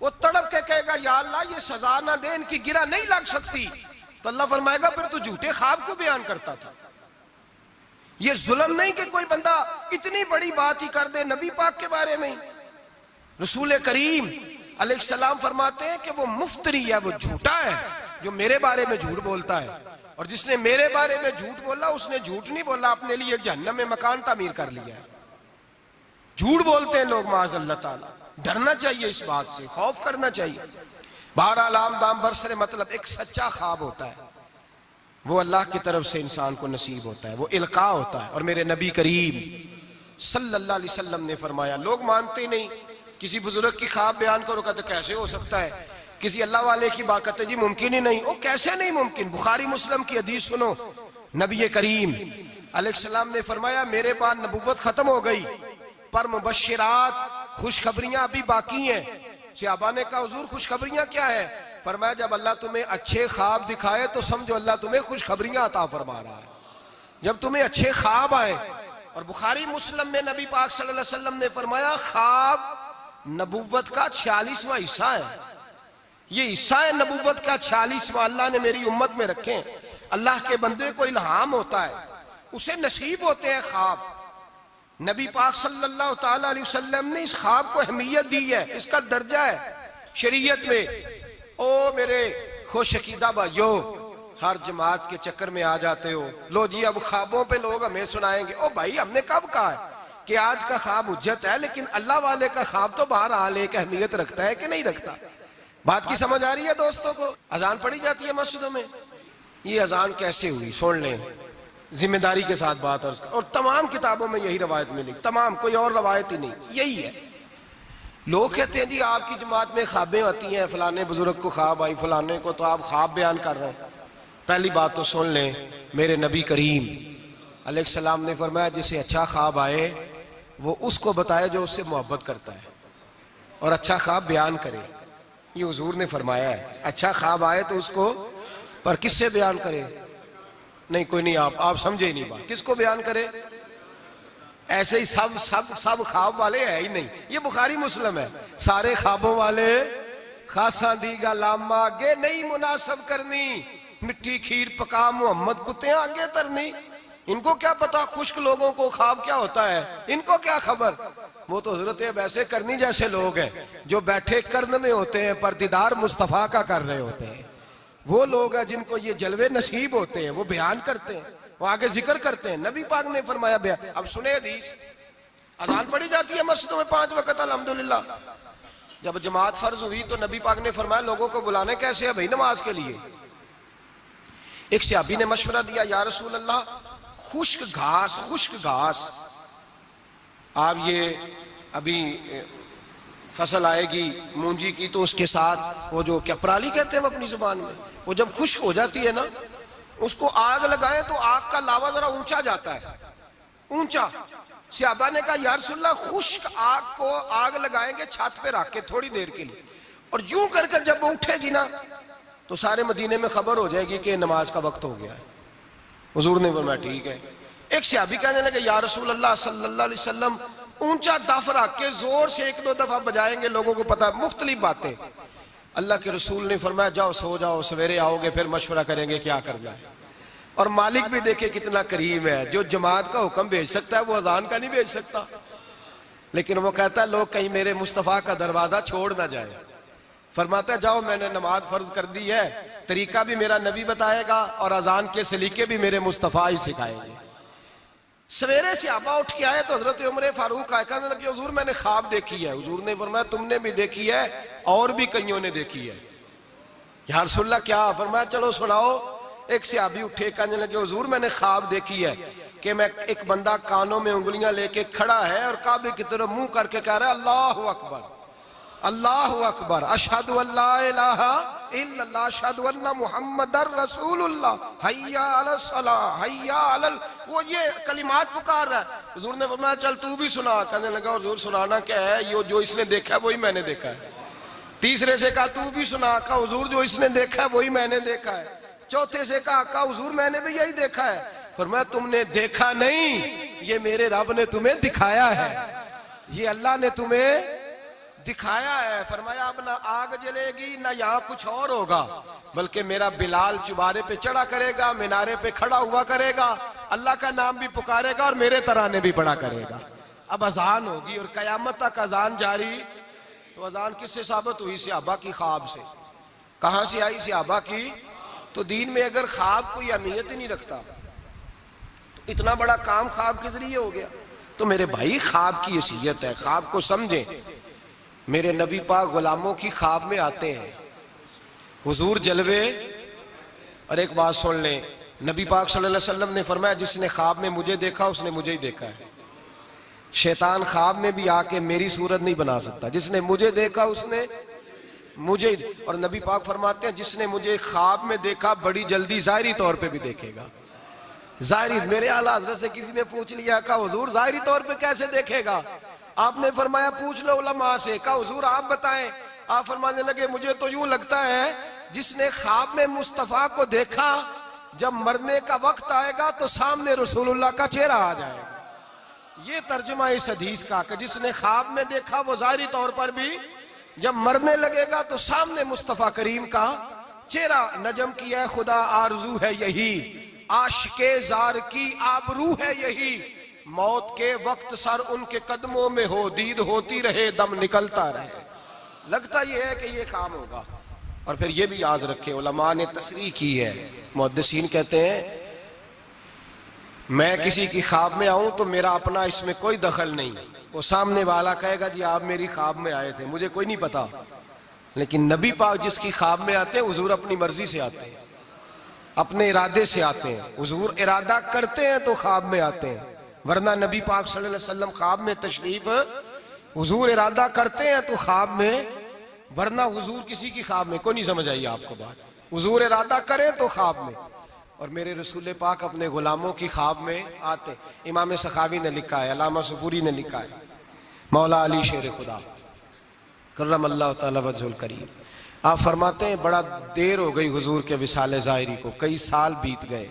S1: वो तड़प के कहेगा या अल्लाह ये सजा ना दे, इनकी गिरा नहीं लग सकती। तो अल्लाह फरमाएगा फिर तू झूठे ख्वाब को बयान करता था। ये जुल्म नहीं कि कोई बंदा इतनी बड़ी बात ही कर दे नबी पाक के बारे में। रसूल करीम अलैहिस्सलाम फरमाते हैं कि वो मुफ्तरी है, वो झूठा है जो मेरे बारे में झूठ बोलता है, और जिसने मेरे बारे में झूठ बोला उसने झूठ नहीं बोला, अपने लिए जहन्नम में मकान तामीर कर लिया है। झूठ बोलते हैं लोग माज़ अल्लाह ताला, डरना चाहिए इस बात से, खौफ करना चाहिए। बहरहाल आम दाम बरसरे मतलब एक सच्चा ख्वाब होता है, वो अल्लाह की तरफ से इंसान को नसीब होता है, वो इल्का होता है। और मेरे नबी करीम सल्लल्लाहु अलैहि वसल्लम ने फरमाया, लोग मानते नहीं, किसी बुजुर्ग की ख्वाब बयान करो कहते कैसे हो सकता है, किसी अल्लाह वाले की बात करते जी मुमकिन ही नहीं। वो कैसे नहीं मुमकिन, बुखारी मुस्लिम की हदीस सुनो, नबी करीम अलैहिस्सलाम ने फरमाया मेरे बाद नबुव्वत खत्म हो गई पर मुबश्शिरात खुशखबरियां अभी बाकी हैं। सहाबा ने कहा हुजूर खुशखबरियां क्या है? फरमाया जब अल्लाह तुम्हें अच्छे ख्वाब दिखाए तो समझो अल्लाह तुम्हें खुशखबरियां अता फरमा रहा है, जब तुम्हें अच्छे ख्वाब आए। और बुखारी मुस्लिम में नबी पाक सल्लल्लाहु अलैहि वसल्लम ने फरमाया ख्वाब नबुव्वत का 46वां हिस्सा है, ये हिस्सा है नबुव्वत का 46वां, अल्लाह ने मेरी उम्मत में रखे। अल्लाह के बंदे को इल्हाम होता है, उसे नसीब होते हैं ख्वाब। नबी पाक सल्लल्लाहु ताला अलैहि वसल्लम ने इस ख्वाब को अहमियत दी है, इसका दर्जा है शरीयत में। ओ मेरे खुश अकीदा भाइयों, हर जमात के चक्कर में आ जाते हो, लो जी अब ख्वाबों पे लोग हमें सुनाएंगे। ओ भाई हमने कब कहा है कि आज का ख्वाब हुज्जत है, लेकिन अल्लाह वाले का ख्वाब तो बहरहाल एक अहमियत रखता है कि नहीं रखता। बात की समझ आ रही है दोस्तों को? अजान पढ़ी जाती है मस्जिदों में, ये अजान कैसे हुई सुन लें। जिम्मेदारी के साथ बात अर्ज कर, और तमाम किताबों में यही रवायत मिली, तमाम, कोई और रवायत ही नहीं, यही है। लोग कहते हैं जी आपकी जमात में ख्वाबें आती हैं, फलाने बुजुर्ग को ख्वाब आई, फलाने को, तो आप ख्वाब बयान कर रहे हैं। पहली बात तो सुन लें, मेरे नबी करीम अलैहिस्सलाम ने फरमाया जिसे अच्छा ख्वाब आए वो उसको बताए जो उससे मोहब्बत करता है और अच्छा ख्वाब बयान करे। ये हुजूर ने फरमाया है, अच्छा ख्वाब आए तो उसको, पर किससे बयान करे? नहीं, कोई नहीं, आप समझे ही नहीं बात, किसको बयान करे? ऐसे ही सब सब सब ख्वाब वाले है ही नहीं। ये बुखारी मुस्लिम है, सारे ख्वाबों वाले खासा दीगा लामा आगे नहीं मुनासब करनी, मिट्टी खीर पका मोहम्मद कुत्ते आगे तरनी। इनको क्या पता खुश्क लोगों को ख्वाब क्या होता है, इनको क्या खबर। वो तो हजरत वैसे करनी जैसे लोग हैं जो बैठे कर्न में होते हैं पर दीदार मुस्तफ़ा का कर रहे होते हैं। वो लोग हैं जिनको ये जलवे नसीब होते हैं, वो बयान करते हैं, वो आगे जिक्र करते हैं। नबी पाक ने फरमाया बयान। अब सुने हदीस, अजान पढ़ी जाती है मस्जिदों में 5 वक्त अल्हम्दुलिल्लाह। जब जमात फर्ज हुई तो नबी पाक ने फरमाया लोगों को बुलाने कैसे है भाई नमाज के लिए। एक सहाबी ने मशवरा दिया, या रसूल अल्लाह खुश्क घास, आप ये अभी फसल आएगी मूंजी की तो उसके साथ वो जो क्या पराली कहते हैं अपनी जुबान में, वो जब खुश्क हो जाती है ना उसको आग लगाएं तो आग का लावा जरा ऊंचा जाता है, ऊंचा। सहाबा ने कहा या रसूल अल्लाह खुश्क आग को आग लगाएंगे छत पे रख के थोड़ी देर के लिए, और यूं करके जब वो उठेगी ना तो सारे मदीने में खबर हो जाएगी कि नमाज का वक्त हो गया है। हुजूर ने फरमाया ठीक है। एक सहाबी कहने लगे या रसूल अल्लाह सल्लल्लाहु अलैहि वसल्लम ऊंचा दफ रख के जोर से 1-2 दफा बजाएंगे, लोगों को पता, मुख्तलिफ बातें। अल्लाह के रसूल ने फरमाया जाओ सो जाओ, सवेरे आओगे फिर मशवरा करेंगे क्या करना है। और मालिक भी देखे कितना करीम है, जो जमात का हुक्म भेज सकता है वो अजान का नहीं भेज सकता, लेकिन वो कहता है लोग कहीं मेरे मुस्तफ़ा का दरवाजा छोड़ ना जाए। फरमाता है जाओ मैंने नमाज फर्ज कर दी है, तरीका भी मेरा नबी बताएगा और अजान के सलीके भी मेरे मुस्तफ़ा ही सिखाएंगे। सवेरे सहाबा उठ के आए तो हजरत उमर फारूक आए, कहने लगे हुजूर मैंने ख्वाब देखी है। हुजूर ने फरमाया तुमने भी देखी है और भी कईयों ने देखी है। या रसूलल्लाह क्या? फरमाया चलो सुनाओ। एक सहाबी उठे, कहने लगे हुजूर मैंने ख्वाब देखी है कि मैं एक बंदा कानों में उंगलियां लेके खड़ा है और काबे की तरफ मुंह करके कह रहा है अल्लाहु अकबर अल्लाहु अकबर, अशहदु अल्ला इलाहा इल्लल्लाह, अशहदु अन्ना मुहम्मदर रसूलुल्लाह, हय्या अलस सलाह, हय्या अलल, वो ये कलिमात पुकार रहा है। हुजूर ने फरमाया चल तू भी सुना। कहने लगा हुजूर सुनाना क्या है, ये जो इसने देखा है वही मैंने देखा है। तीसरे से कहा तू भी सुना। कहा हुजूर जो इसने देखा है वही मैंने देखा है। चौथे से कहा हुजूर मैंने भी यही देखा है। फरमाया तुमने देखा नहीं, ये मेरे रब ने तुम्हें दिखाया है, ये अल्लाह ने तुम्हें दिखाया है। फरमाया अब ना आग जलेगी ना यहाँ कुछ और होगा, बल्कि मेरा बिलाल चुबारे पे चढ़ा करेगा, मीनारे पे खड़ा हुआ करेगा, अल्लाह का नाम भी पुकारेगा और मेरे तराने भी पढ़ा करेगा। अब अजान होगी और कयामत तक अजान जारी। तो अजान किससे साबित हुई? सहाबा की ख्वाब से। कहां से आई? सहाबा की। तो दीन में अगर ख्वाब कोई अहमियत ही नहीं रखता तो इतना बड़ा काम ख्वाब के जरिए हो गया। तो मेरे भाई ख्वाब की हैसियत है, ख्वाब को समझें। मेरे नबी पाक गुलामों की ख्वाब में आते हैं, हुजूर जलवे। और एक बात सुन लें, नबी पाक सल्लल्लाहु अलैहि वसल्लम ने फरमाया जिसने ख्वाब में मुझे देखा उसने मुझे ही देखा है। शैतान ख्वाब में भी आके मेरी सूरत नहीं बना सकता, जिसने मुझे देखा उसने मुझे। और नबी पाक फरमाते हैं जिसने मुझे ख्वाब में देखा बड़ी जल्दी जाहिरी तौर पे भी देखेगा। जाहिरी, मेरे आला हज़रत से किसी ने पूछ लिया, कहा हुजूर जाहिरी तौर पे कैसे देखेगा? आपने फरमाया पूछ लो उलमा से। कहा हुजूर आप बताएं। आप फरमाने लगे मुझे तो यूं लगता है जिसने ख्वाब में मुस्तफ़ा को देखा जब मरने का वक्त आएगा तो सामने रसूलुल्लाह का चेहरा आ जाएगा। ये तर्जुमा इस हदीस का कि जिसने ख्वाब में देखा वो जाहिरी तौर पर भी जब मरने लगेगा तो सामने मुस्तफ़ा करीम का चेहरा। नजम की है खुदा आरजू है यही, आशिके जार की आबरू है यही, मौत के वक्त सर उनके कदमों में हो, दीद होती रहे दम निकलता रहे। लगता यह है कि ये काम होगा। और फिर ये भी याद रखें, उलमा ने तसरीह की है, मुहद्दिसीन कहते हैं मैं किसी की ख्वाब में आऊं तो मेरा अपना इसमें कोई दखल नहीं। वो सामने वाला कहेगा जी आप मेरी ख्वाब में आए थे, मुझे कोई नहीं पता। लेकिन नबी पाक जिसकी ख्वाब में आते हैं हुजूर अपनी मर्जी से आते हैं। अपने इरादे से आते हैं। हुजूर इरादा करते हैं तो ख्वाब में आते हैं, वरना नबी पाक सल्लल्लाहु अलैहि वसल्लम ख्वाब में तशरीफ, हुजूर इरादा करते हैं तो ख्वाब में, वरना हुजूर किसी की ख्वाब में को नहीं। समझ आई आपको बात? हुजूर इरादा करें तो ख्वाब में, और मेरे रसूल पाक अपने गुलामों की ख्वाब में आते। इमाम सखावी ने लिखा है, अल्लामा सुफूरी ने लिखा है, मौला अली शेर खुदा करम अल्लाह तआला वजहुल करीम, आप फरमाते हैं बड़ा देर हो गई हुजूर के विसाले ज़ाहिरी को, कई साल बीत गए,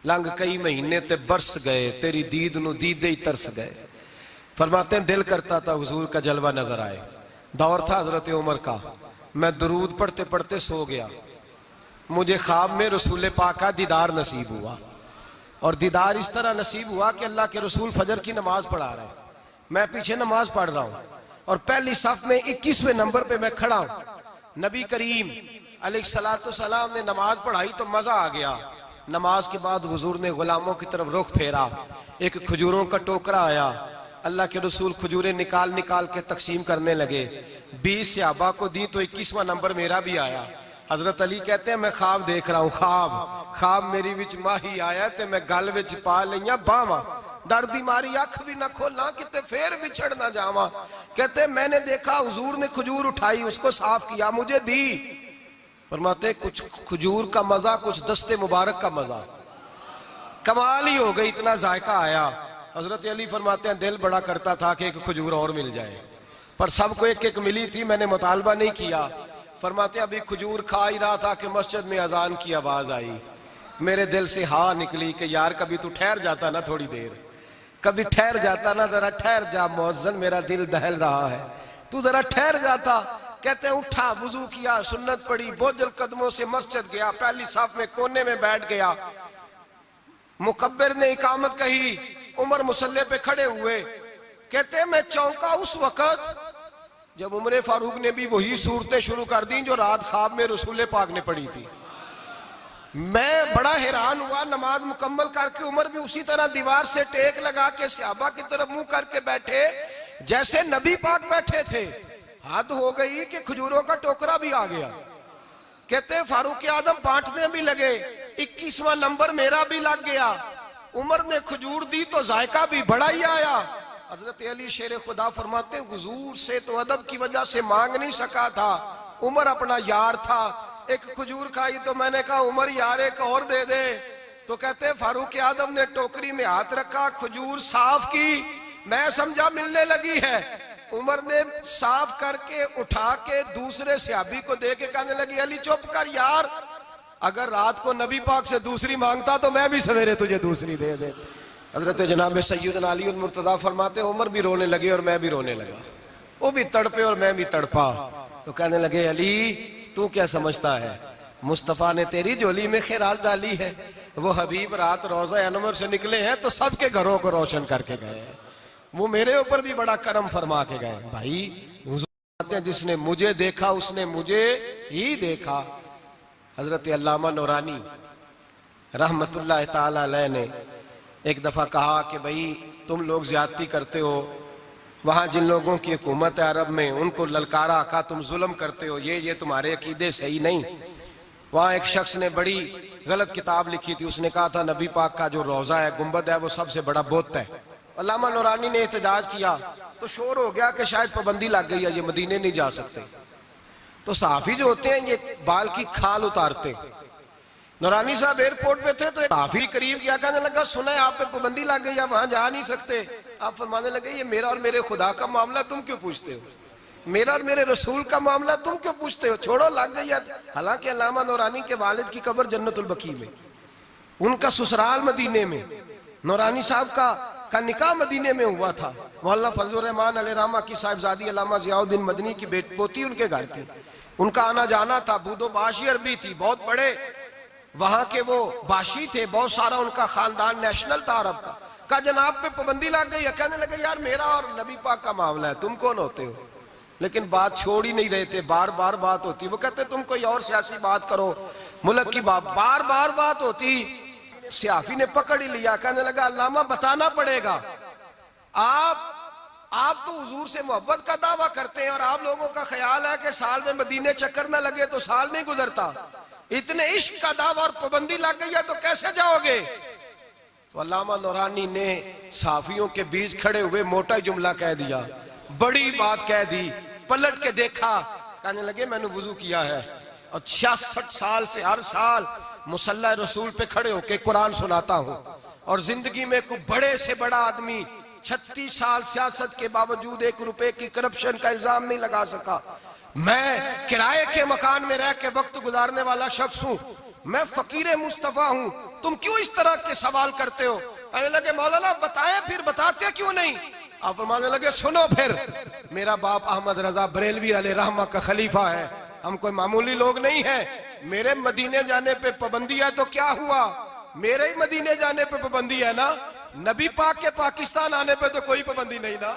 S1: लंघ कई महीने ते बरस गए, तेरी दीद नू दीदे ही तरस गए। फरमाते हैं दिल करता था हुजूर का जलवा नजर आए। दौर था हजरत उमर का, मैं दरूद पढ़ते पढ़ते सो गया, मुझे ख्वाब में रसूल पाक का दीदार नसीब हुआ, और दीदार इस तरह नसीब हुआ कि अल्लाह के रसूल फजर की नमाज पढ़ा रहे हैं, मैं पीछे नमाज पढ़ रहा हूँ, और पहली सफ में 21वें नंबर पे मैं खड़ा हूँ। नबी करीम अलैहिस्सलातु सलाम ने नमाज पढ़ाई तो मजा आ गया। नमाज के बाद हुजूर ने गुलामों की तरफ रुख फेरा, एक खजूरों का टोकरा आया, अल्लाह के रसूल खजूरें निकाल निकाल के तकसीम करने लगे। 20 सहाबा को दी तो 21वां नंबर मेरा भी आया। हजरत अली कहते हैं मैं ख्वाब देख रहा हूँ, ख्वाब मेरी विच माही आया ते मैं गल विच पा लिया बावा, डर दी मारी अख भी ना खोला किते फिर बिछड़ ना जावा। कहते मैंने देखा हुजूर ने खजूर उठाई, उसको साफ किया, मुझे दी। फरमाते कुछ खजूर का मजा, कुछ दस्ते मुबारक का मजा, कमाल ही हो गई, इतना जायका आया। हजरत अली फरमाते हैं दिल बड़ा करता था कि एक खजूर और मिल जाए, पर सबको एक एक मिली थी, मैंने मुतालबा नहीं किया। फरमाते अभी खजूर खा ही रहा था कि मस्जिद में अजान की आवाज आई, मेरे दिल से हाँ निकली कि यार कभी तू ठहर जाता ना, थोड़ी देर कभी ठहर जाता ना, जरा ठहर जा मुअज्जिन, मेरा दिल दहल रहा है, तू जरा ठहर जाता। कहते उठा, वुजू किया, सुन्नत पढ़ी, बोझल कदमों से मस्जिद गया, पहली साफ में कोने में बैठ गया। मुकब्बिर ने इकामत कही, उमर मुसल्ले पे खड़े हुए। कहते मैं चौंका उस वक्त जब उमर फारूक ने भी वही सूरतें शुरू कर दी जो रात ख्वाब में रसूल पाक ने पढ़ी थी। मैं बड़ा हैरान हुआ, नमाज मुकम्मल करके उमर भी उसी तरह दीवार से टेक लगा के सहाबा की तरफ मुंह करके बैठे जैसे नबी पाक बैठे थे। हद हो गई कि खजूरों का टोकरा भी आ गया। कहते फारूक आदम बांटने भी लगे, 21वां नंबर मेरा भी लग गया। उमर ने खजूर दी तो जायका भी बड़ा ही आया। हजरत अली शेर खुदा फरमाते हुजूर से तो अदब की वजह से मांग नहीं सका था, उमर अपना यार था, एक खजूर खाई तो मैंने कहा उमर यार एक और दे दे। तो कहते फारूक आदम ने टोकरी में हाथ रखा, खजूर साफ की, मैं समझा मिलने लगी है। उमर ने साफ करके उठा के दूसरे सहाबी को दे के कहने लगी अली चुप कर यार, अगर रात को नबी पाक से दूसरी मांगता तो मैं भी सवेरे तुझे दूसरी दे देता। हजरत जनाब सैयदना अली मुर्तज़ा फरमाते उमर भी रोने लगे और मैं भी रोने लगा, वो भी तड़पे और मैं भी तड़पा। तो कहने लगे अली तू क्या समझता है, मुस्तफ़ा ने तेरी झोली में खैरात डाली है, वो हबीब रात रोज़ा अनवर से निकले हैं तो सबके घरों को रोशन करके गए हैं, वो मेरे ऊपर भी बड़ा करम फरमा के गए। भाई हुजूर हैं जिसने मुझे देखा उसने मुझे ही देखा। हजरत अल्लामा नूरानी रहमतुल्लाह ताला अलैह ने एक दफा कहा कि भाई तुम लोग ज्यादती करते हो, वहां जिन लोगों की हुकूमत है अरब में उनको ललकारा, कहा तुम जुल्म करते हो, ये तुम्हारे अकीदे सही नहीं। वहां एक शख्स ने बड़ी गलत किताब लिखी थी, उसने कहा था नबी पाक का जो रोजा है गुंबद है वो सबसे बड़ा बुत है। अल्लामा नूरानी ने एहतजाज किया तो शोर हो गया कि शायद पाबंदी लग गई है, ये मदीने नहीं जा सकते। तो सहाफी जो होते हैं ये बाल की खाल उतारते। नूरानी साहब एयरपोर्ट पे थे तो सहाफी करीब गया, कहने लगा सुना है आप पे पाबंदी लग गई है, वहां जा नहीं सकते। आप फरमाने लगे ये मेरा और मेरे खुदा का मामला तुम क्यों पूछते हो, मेरा और मेरे रसूल का मामला तुम क्यों पूछते हो, छोड़ो लग गई है। हालांकि अल्लामा नूरानी के वालिद की कब्र जन्नतुल बकी में, उनका ससुराल मदीने में, नूरानी साहब का निकाह मदीने में हुआ था। मौलाना फजलुर रहमान अलैहिर्रहमा की साहिबजादी अल्लामा जियाउद्दीन मदनी की पोती उनके घर थी, उनका आना जाना था। बूदो बाशी अरबी थी, बहुत बड़े वहां के वो बाशी थे, बहुत सारा उनका खानदान नेशनल था अरब का जनाब पे पाबंदी लग गई है। कहने लगे यार मेरा और नबी पाक का मामला है, तुम कौन होते हो। लेकिन बात छोड़ ही नहीं रहे थे, बार बार बात होती। वो कहते तुम कोई और सियासी बात करो, मुल्क की बात, बार बार बात होती। सियाफी ने पकड़ ही लिया, कहने लगा अल्लामा बताना पड़ेगा, आप तो हुजूर से मोहब्बत का दावा करते हैं और आप लोगों का ख्याल है कि साल में मदीने चक्कर ना लगे तो साल नहीं गुजरता। इतने इश्क का दावा और पाबंदी लग गई है तो कैसे जाओगे? तो अल्लामा नूरानी ने साफियों के बीच खड़े हुए मोटा जुमला कह दिया, बड़ी बात कह दी। पलट के देखा, कहने लगे मैंने वुजू किया है और 66 साल से हर साल मुसल्ला रसूल पे खड़े होके कुरान सुनाता हूं और जिंदगी में कोई बड़े से बड़ा आदमी 36 साल सियासत के बावजूद 1 रुपए की करप्शन का इल्जाम नहीं लगा सका। मैं किराए के मकान में रह के वक्त गुजारने वाला शख्स हूं, मैं फकीर मुस्तफा हूं, तुम क्यों इस तरह के सवाल करते हो? कहने लगे मौलाना बताए, फिर बताते क्यों नहीं? आप फरमाने लगे सुनो फिर, मेरा बाप अहमद रजा बरेलवी अलैहि रहमा का खलीफा है, हम कोई मामूली लोग नहीं है। मेरे मदीने जाने पे पाबंदी है तो क्या हुआ? मेरे ही मदीने जाने पे पाबंदी है ना, नबी पाक के पाकिस्तान आने पे तो कोई पाबंदी नहीं ना,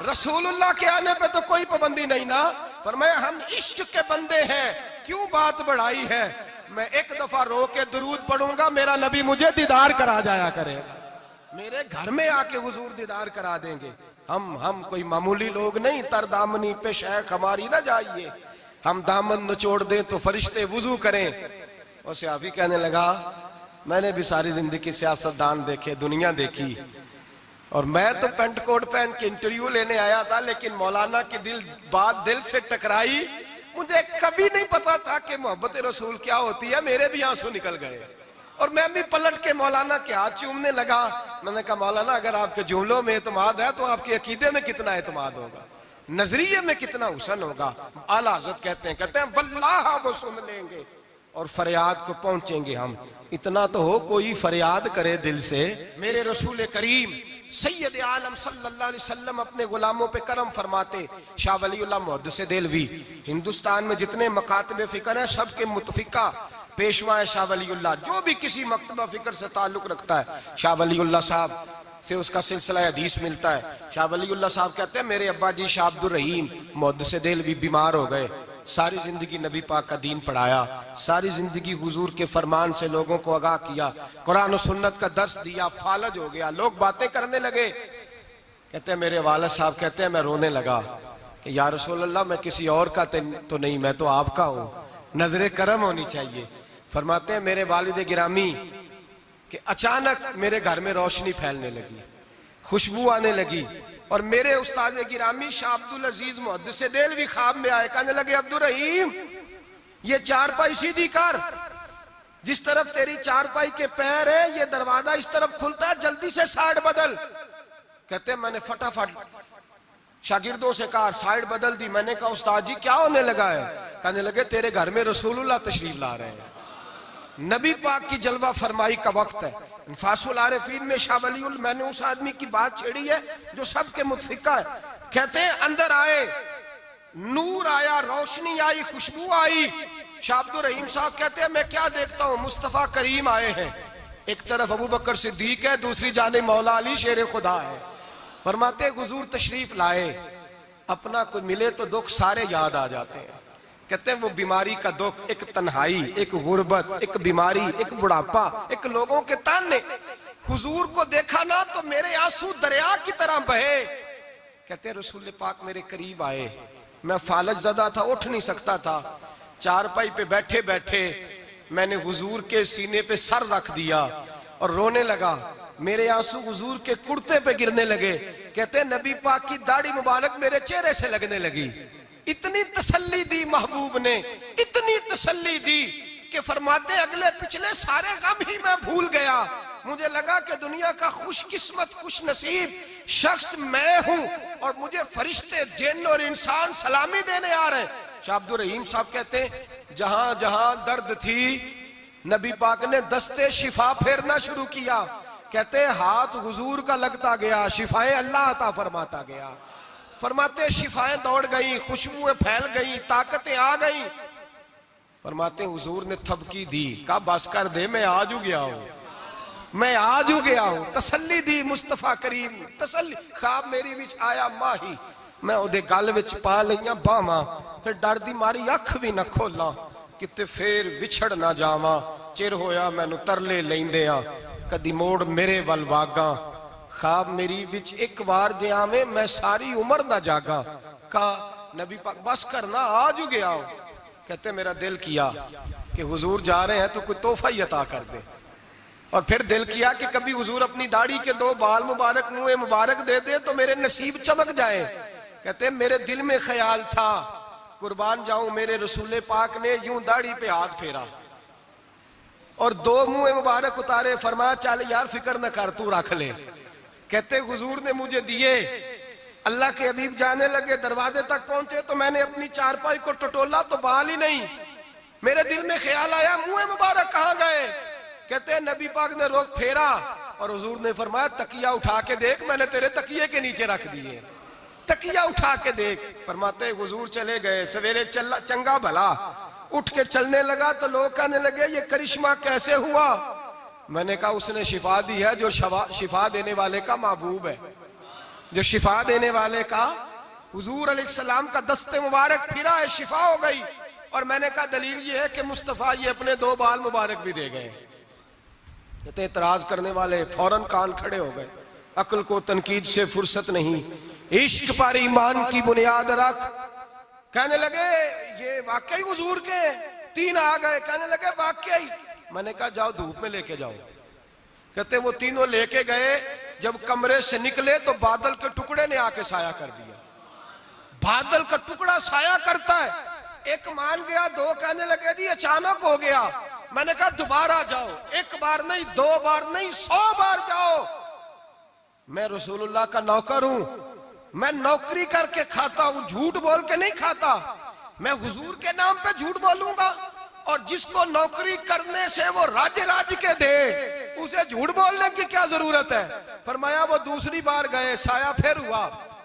S1: रसूलुल्लाह के आने पे तो कोई पाबंदी नहीं ना। फरमाया हम इश्क के बंदे हैं, क्यों बात बढ़ाई है? मैं एक दफा रो के दुरूद पढ़ूंगा, मेरा नबी मुझे दीदार करा जाया करेगा, मेरे घर में आके हुजूर दीदार करा देंगे। हम कोई मामूली लोग नहीं, तर दामनी पे शेख हमारी ना जाइए, हम दामन निचोड़ दें तो फरिश्ते वुजू करें। और सियाफी कहने लगा मैंने भी सारी जिंदगी सियासतदान देखे, दुनिया देखी, और मैं तो पेंट कोट पहन के इंटरव्यू लेने आया था, लेकिन मौलाना की बात दिल से टकराई। मुझे कभी नहीं पता था कि मोहब्बत रसूल क्या होती है, मेरे भी आंसू निकल गए और मैं भी पलट के मौलाना के हाथ चूमने लगा। मैंने कहा मौलाना अगर आपके जुमलों में एतमाद है तो आपके अकीदे में कितना एतमाद होगा, नजरिए में कितना हुसन होगा। आला हज़रत कहते हैं वल्लाह वो सुन लेंगे और फरियाद को पहुंचेंगे हम। इतना तो हो कोई फरियाद करे दिल से। मेरे रसूल करीम सैयद आलम सल्लल्लाहु अलैहि वसल्लम अपने गुलामों पे करम फरमाते। शाह वलीउल्लाह मुहद्दिस देलवी हिंदुस्तान में जितने मकातब फिक्र है सबके मुतफिका पेशवा है शाह वलीउल्लाह। जो भी किसी मकतबा फिक्र से ताल्लुक रखता है शाह वलीउल्लाह साहब से उसका सिलसिला हदीस मिलता है। शाह वलीउल्लाह साहब कहते हैं मेरे अब्बा जी शाह अब्दुर रहीम मुहद्दिस देलवी बीमार हो गए, सारी जिंदगी नबी पाक का दीन पढ़ाया, सारी जिंदगी हुजूर के फरमान से लोगों को आगाह किया, कुरान और सुन्नत का दर्स दिया, फालज हो गया, लोग बातें करने लगे। कहते हैं मेरे वालिद साहब कहते हैं मैं रोने लगा कि या रसूल अल्लाह मैं किसी और का तो नहीं, मैं तो आपका हूँ, नजरे करम होनी चाहिए। फरमाते हैं मेरे वालिद गिरामी कि अचानक मेरे घर में रोशनी फैलने लगी, खुशबू आने लगी और मेरे उस्ताद गिरामी शाह अब्दुल अजीज मुहद्दिस देलवी ख्वाब में आए। कहने लगे अब्दुल रहीम ये चारपाई सीधी कर, जिस तरफ तेरी चारपाई के पैर है ये दरवाजा इस तरफ खुलता है, जल्दी से साइड बदल। कहते मैंने फटाफट शागिर्दों से कहा साइड बदल दी। मैंने कहा उस्ताद जी क्या होने लगा है? कहने लगे तेरे घर में रसूलुल्लाह तशरीफ ला रहे हैं, नबी पाक की जलवा फरमाई का वक्त है। फासुल आरिफीन में शाह वलीउल मैंने उस आदमी की बात छेड़ी है जो सबके मुतफिका है। कहते हैं अंदर आए, नूर आया, रोशनी आई, खुशबू आई। शाह अब्दुल रहीम साहब कहते हैं मैं क्या देखता हूँ, मुस्तफा करीम आए हैं, एक तरफ अबू बकर सिद्दीक है, दूसरी जाने मौला अली शेर खुदा है। फरमाते हुजूर तशरीफ लाए, अपना कोई मिले तो दुख सारे याद आ जाते हैं। कहते हैं वो बीमारी का दुख, एक तन्हाई, एक गुर्बत, एक बीमारी, एक बुढ़ापा, एक लोगों के ताने, हुजूर को देखा ना तो मेरे आंसू दरिया की तरह बहे। कहते हैं रसूल पाक मेरे करीब आए, मैं फालज ज़दा था, उठ नहीं सकता था, चारपाई पे बैठे बैठे मैंने हुजूर के सीने पे सर रख दिया और रोने लगा। मेरे आंसू हुजूर के कुर्ते पे गिरने लगे। कहते हैं नबी पाक की दाढ़ी मुबारक मेरे चेहरे से लगने लगी। इतनी तसल्ली दी महबूब ने, इतनी तसल्ली दी कि फरमाते अगले पिछले सारे गम ही मैं भूल गया। मुझे लगा कि दुनिया का खुशकिस्मत खुश नसीब शख्स मैं हूं और मुझे फरिश्ते जिन्न और इंसान सलामी देने आ रहे हैं। शाह अब्दुल रहीम साहब कहते हैं जहां जहां दर्द थी नबी पाक ने दस्ते शिफा फेरना शुरू किया। कहते हैं हाथ हुजूर का लगता गया, शिफाए अल्लाह अता फरमाता गया। फरमाते शिफाएं दौड़ गई, खुशबुएं फैल गई, ताकतें आ गई। फरमाते हुजूर ने थपकी दी, कहा बस कर दे, मैं आज हो गया हूं, मैं आज हो गया हूं। तसल्ली दी मुस्तफा करीम, तसल्ली। ख्वाब मेरी विच आया माही, मैं ओदे गल विच पा लईयां बावां, फिर डर दी मारी अख भी ना खोला किते फिर विछड़ ना जावां। चिर होया मैनू तरले लैंदे आ, कदी मोड़ मेरे वल वागा। ख्वाब मेरी विच एक बार जे आवे मैं सारी उम्र ना जागा। कहा नबी पाक बस करना, आज हो गया हो। कहते मेरा दिल किया कि हुजूर जा रहे हैं तो कोई तोहफा ही अता कर दे। और फिर दिल किया कि कभी हुजूर अपनी दाढ़ी के 2 बाल मुबारक, मुंह मुबारक दे दे तो मेरे नसीब चमक जाए। कहते मेरे दिल में ख्याल था, कुर्बान जाऊं, मेरे रसूल पाक ने यूं दाढ़ी पे हाथ फेरा और 2 मुंह मुबारक उतारे, फरमाया चल यार फिक्र न कर, तू रख ले। कहते हुजूर ने मुझे दिए, अल्लाह के हबीब जाने लगे, दरवाजे तक पहुंचे तो मैंने अपनी चारपाई को टटोला तो बाल ही नहीं। मेरे दिल में ख्याल आया मुंह मुबारक कहां गए। कहते हैं नबी पाक ने रोक फेरा और हुजूर ने फरमाया तकिया उठा के देख, मैंने तेरे तकिए के नीचे रख दिए, तकिया उठा के देख। फरमाते हुजूर चले गए। सवेरे चंगा भला उठ के चलने लगा तो लोग कहने लगे ये करिश्मा कैसे हुआ। मैंने कहा उसने शिफा दी है, जो शिफा देने वाले का महबूब है, जो शिफा देने वाले का हुजूर अलैहिस्सलाम का दस्ते मुबारक फिरा है, शिफा हो गई। और मैंने कहा दलील ये है कि मुस्तफा ये अपने 2 बाल मुबारक भी दे गए। तो एतराज करने वाले फौरन कान खड़े हो गए। अक्ल को तनकीद से फुर्सत नहीं, इश्क पर ईमान की बुनियाद रख। कहने लगे ये वाकई हुजूर के 3 आ गए। कहने लगे वाकई। मैंने कहा जाओ धूप में लेके जाओ। कहते वो तीनों लेके गए, जब कमरे से निकले तो बादल के टुकड़े ने आके साया कर दिया। बादल का टुकड़ा साया करता है। एक मान गया, 2 कहने लगे जी अचानक हो गया। मैंने कहा दोबारा जाओ, 1 बार नहीं 2 बार नहीं 100 बार जाओ। मैं रसूलुल्लाह का नौकर हूं, मैं नौकरी करके खाता हूं, झूठ बोल के नहीं खाता। मैं हुजूर के नाम पे झूठ बोलूंगा और जिसको नौकरी करने से वो राज्य के दे उसे झूठ बोलने की क्या जरूरत है। फरमाया वो दूसरी बार गए, साया फिर हुआ,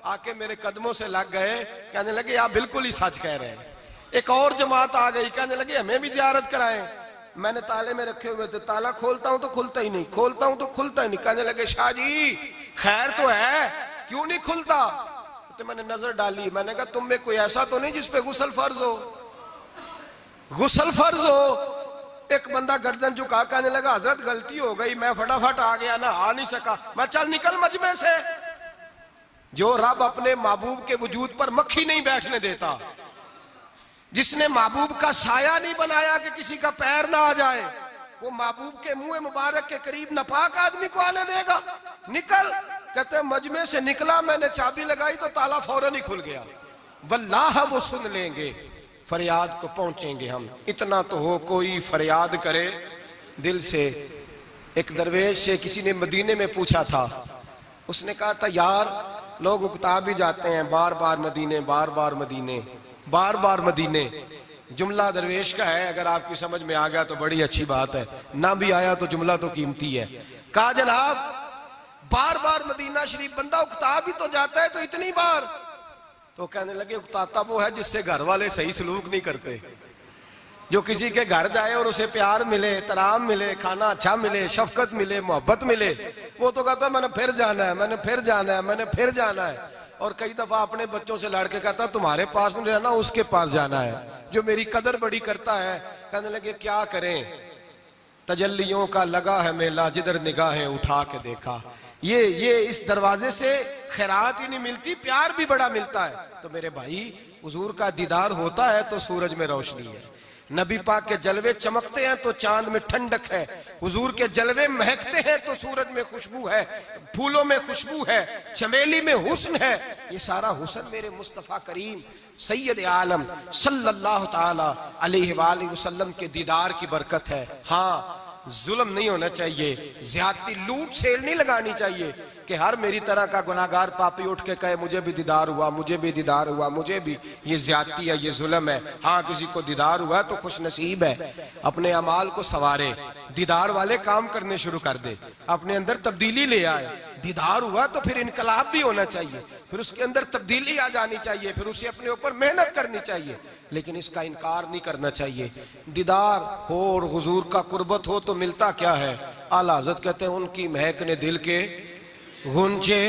S1: आके मेरे कदमों से लग गए। कहने लगे आप बिल्कुल ही सच कह रहे हैं। एक और जमात आ गई, कहने लगे हमें भी जियारत कराएं। मैंने ताले में रखे हुए थे, ताला खोलता हूं तो खुलता ही नहीं, खोलता हूं तो खुलता ही नहीं। कहने लगे शाह जी खैर तो है, क्यों नहीं खुलता। तो मैंने नजर डाली, मैंने कहा तुम में कोई ऐसा तो नहीं जिसपे गुस्ल फर्ज हो, गुस्ल फर्ज हो। एक बंदा गर्दन झुका, कहने लगा हजरत गलती हो गई, मैं फटाफट आ गया ना, आ नहीं सका। मैं चल निकल मजमे से। जो रब अपने महबूब के वजूद पर मक्खी नहीं बैठने देता, जिसने महबूब का साया नहीं बनाया कि किसी का पैर ना आ जाए, वो महबूब के मुंह मुबारक के करीब नापाक आदमी को आने देगा। निकल। कहते मजमे से निकला, मैंने चाबी लगाई तो ताला फौरन ही खुल गया। वल्लाह वो सुन लेंगे, फरियाद को पहुंचेंगे हम। इतना तो हो कोई फरियाद करे दिल से। एक दरवेश से किसी ने मदीने में पूछा था, उसने कहा था यार लोग उकता भी जाते हैं, बार बार मदीने, बार बार मदीने, बार बार मदीने। जुमला दरवेश का है, अगर आपकी समझ में आ गया तो बड़ी अच्छी बात है, ना भी आया तो जुमला तो कीमती है। कहा जनाब बार बार मदीना शरीफ बंदा उकता भी तो जाता है, तो इतनी बार। तो कहने लगे उकताता वो है जिससे घर वाले सही सलूक नहीं करते। जो किसी के घर जाए और उसे प्यार मिले, तराम मिले, खाना अच्छा मिले, शफकत मिले, मोहब्बत मिले, वो तो कहता मैंने फिर जाना है, मैंने फिर जाना है, मैंने फिर जाना है। और कई दफा अपने बच्चों से लड़के कहता तुम्हारे पास नहीं रहना, उसके पास जाना है जो मेरी कदर बड़ी करता है। कहने लगे क्या करें, तजल्लियों का लगा है मेला, जिधर निगाहें उठा के देखा। ये इस दरवाजे से खैरात ही नहीं मिलती, प्यार भी बड़ा मिलता है। तो मेरे भाई हुजूर का दीदार होता है तो सूरज में रोशनी है, नबी पाक के जलवे चमकते हैं तो चांद में ठंडक है, हुजूर के जलवे महकते हैं तो सूरज में खुशबू है, फूलों में खुशबू है, चमेली में हुस्न है। ये सारा हुस्न मेरे मुस्तफा करीम सैयद आलम सल्लल्लाहु ताला अलैहि वसल्लम के दीदार की बरकत है। हाँ जुल्म नहीं होना चाहिए, ज्यादती लूट सेल नहीं लगानी चाहिए कि हर मेरी तरह का गुनाहगार पापी उठ के कहे मुझे भी दीदार हुआ, मुझे भी दीदार हुआ, मुझे भी। ये ज्यादती है, ये जुल्म है। हाँ किसी को दीदार हुआ तो खुश नसीब है, अपने अमाल को सवारे, दीदार वाले काम करने शुरू कर दे, अपने अंदर तब्दीली ले आए। दीदार हुआ तो फिर इनकलाब भी होना चाहिए, फिर उसके अंदर तब्दीली आ जानी चाहिए, फिर उसे अपने ऊपर मेहनत करनी चाहिए, लेकिन इसका इनकार नहीं करना चाहिए। दीदार हो और हुजूर का कुर्बत हो तो मिलता क्या है। आला हज़रत कहते हैं उनकी महक ने दिल के गुंजे।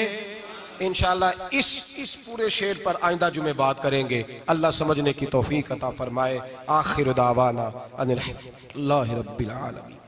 S1: इंशाअल्लाह इस पूरे शेर पर आइंदा जुमे बात करेंगे। अल्लाह समझने की तौफीक अता फरमाए। आखिर दावाना अनिल्हम्दुलिल्लाहि रब्बिल आलमीन।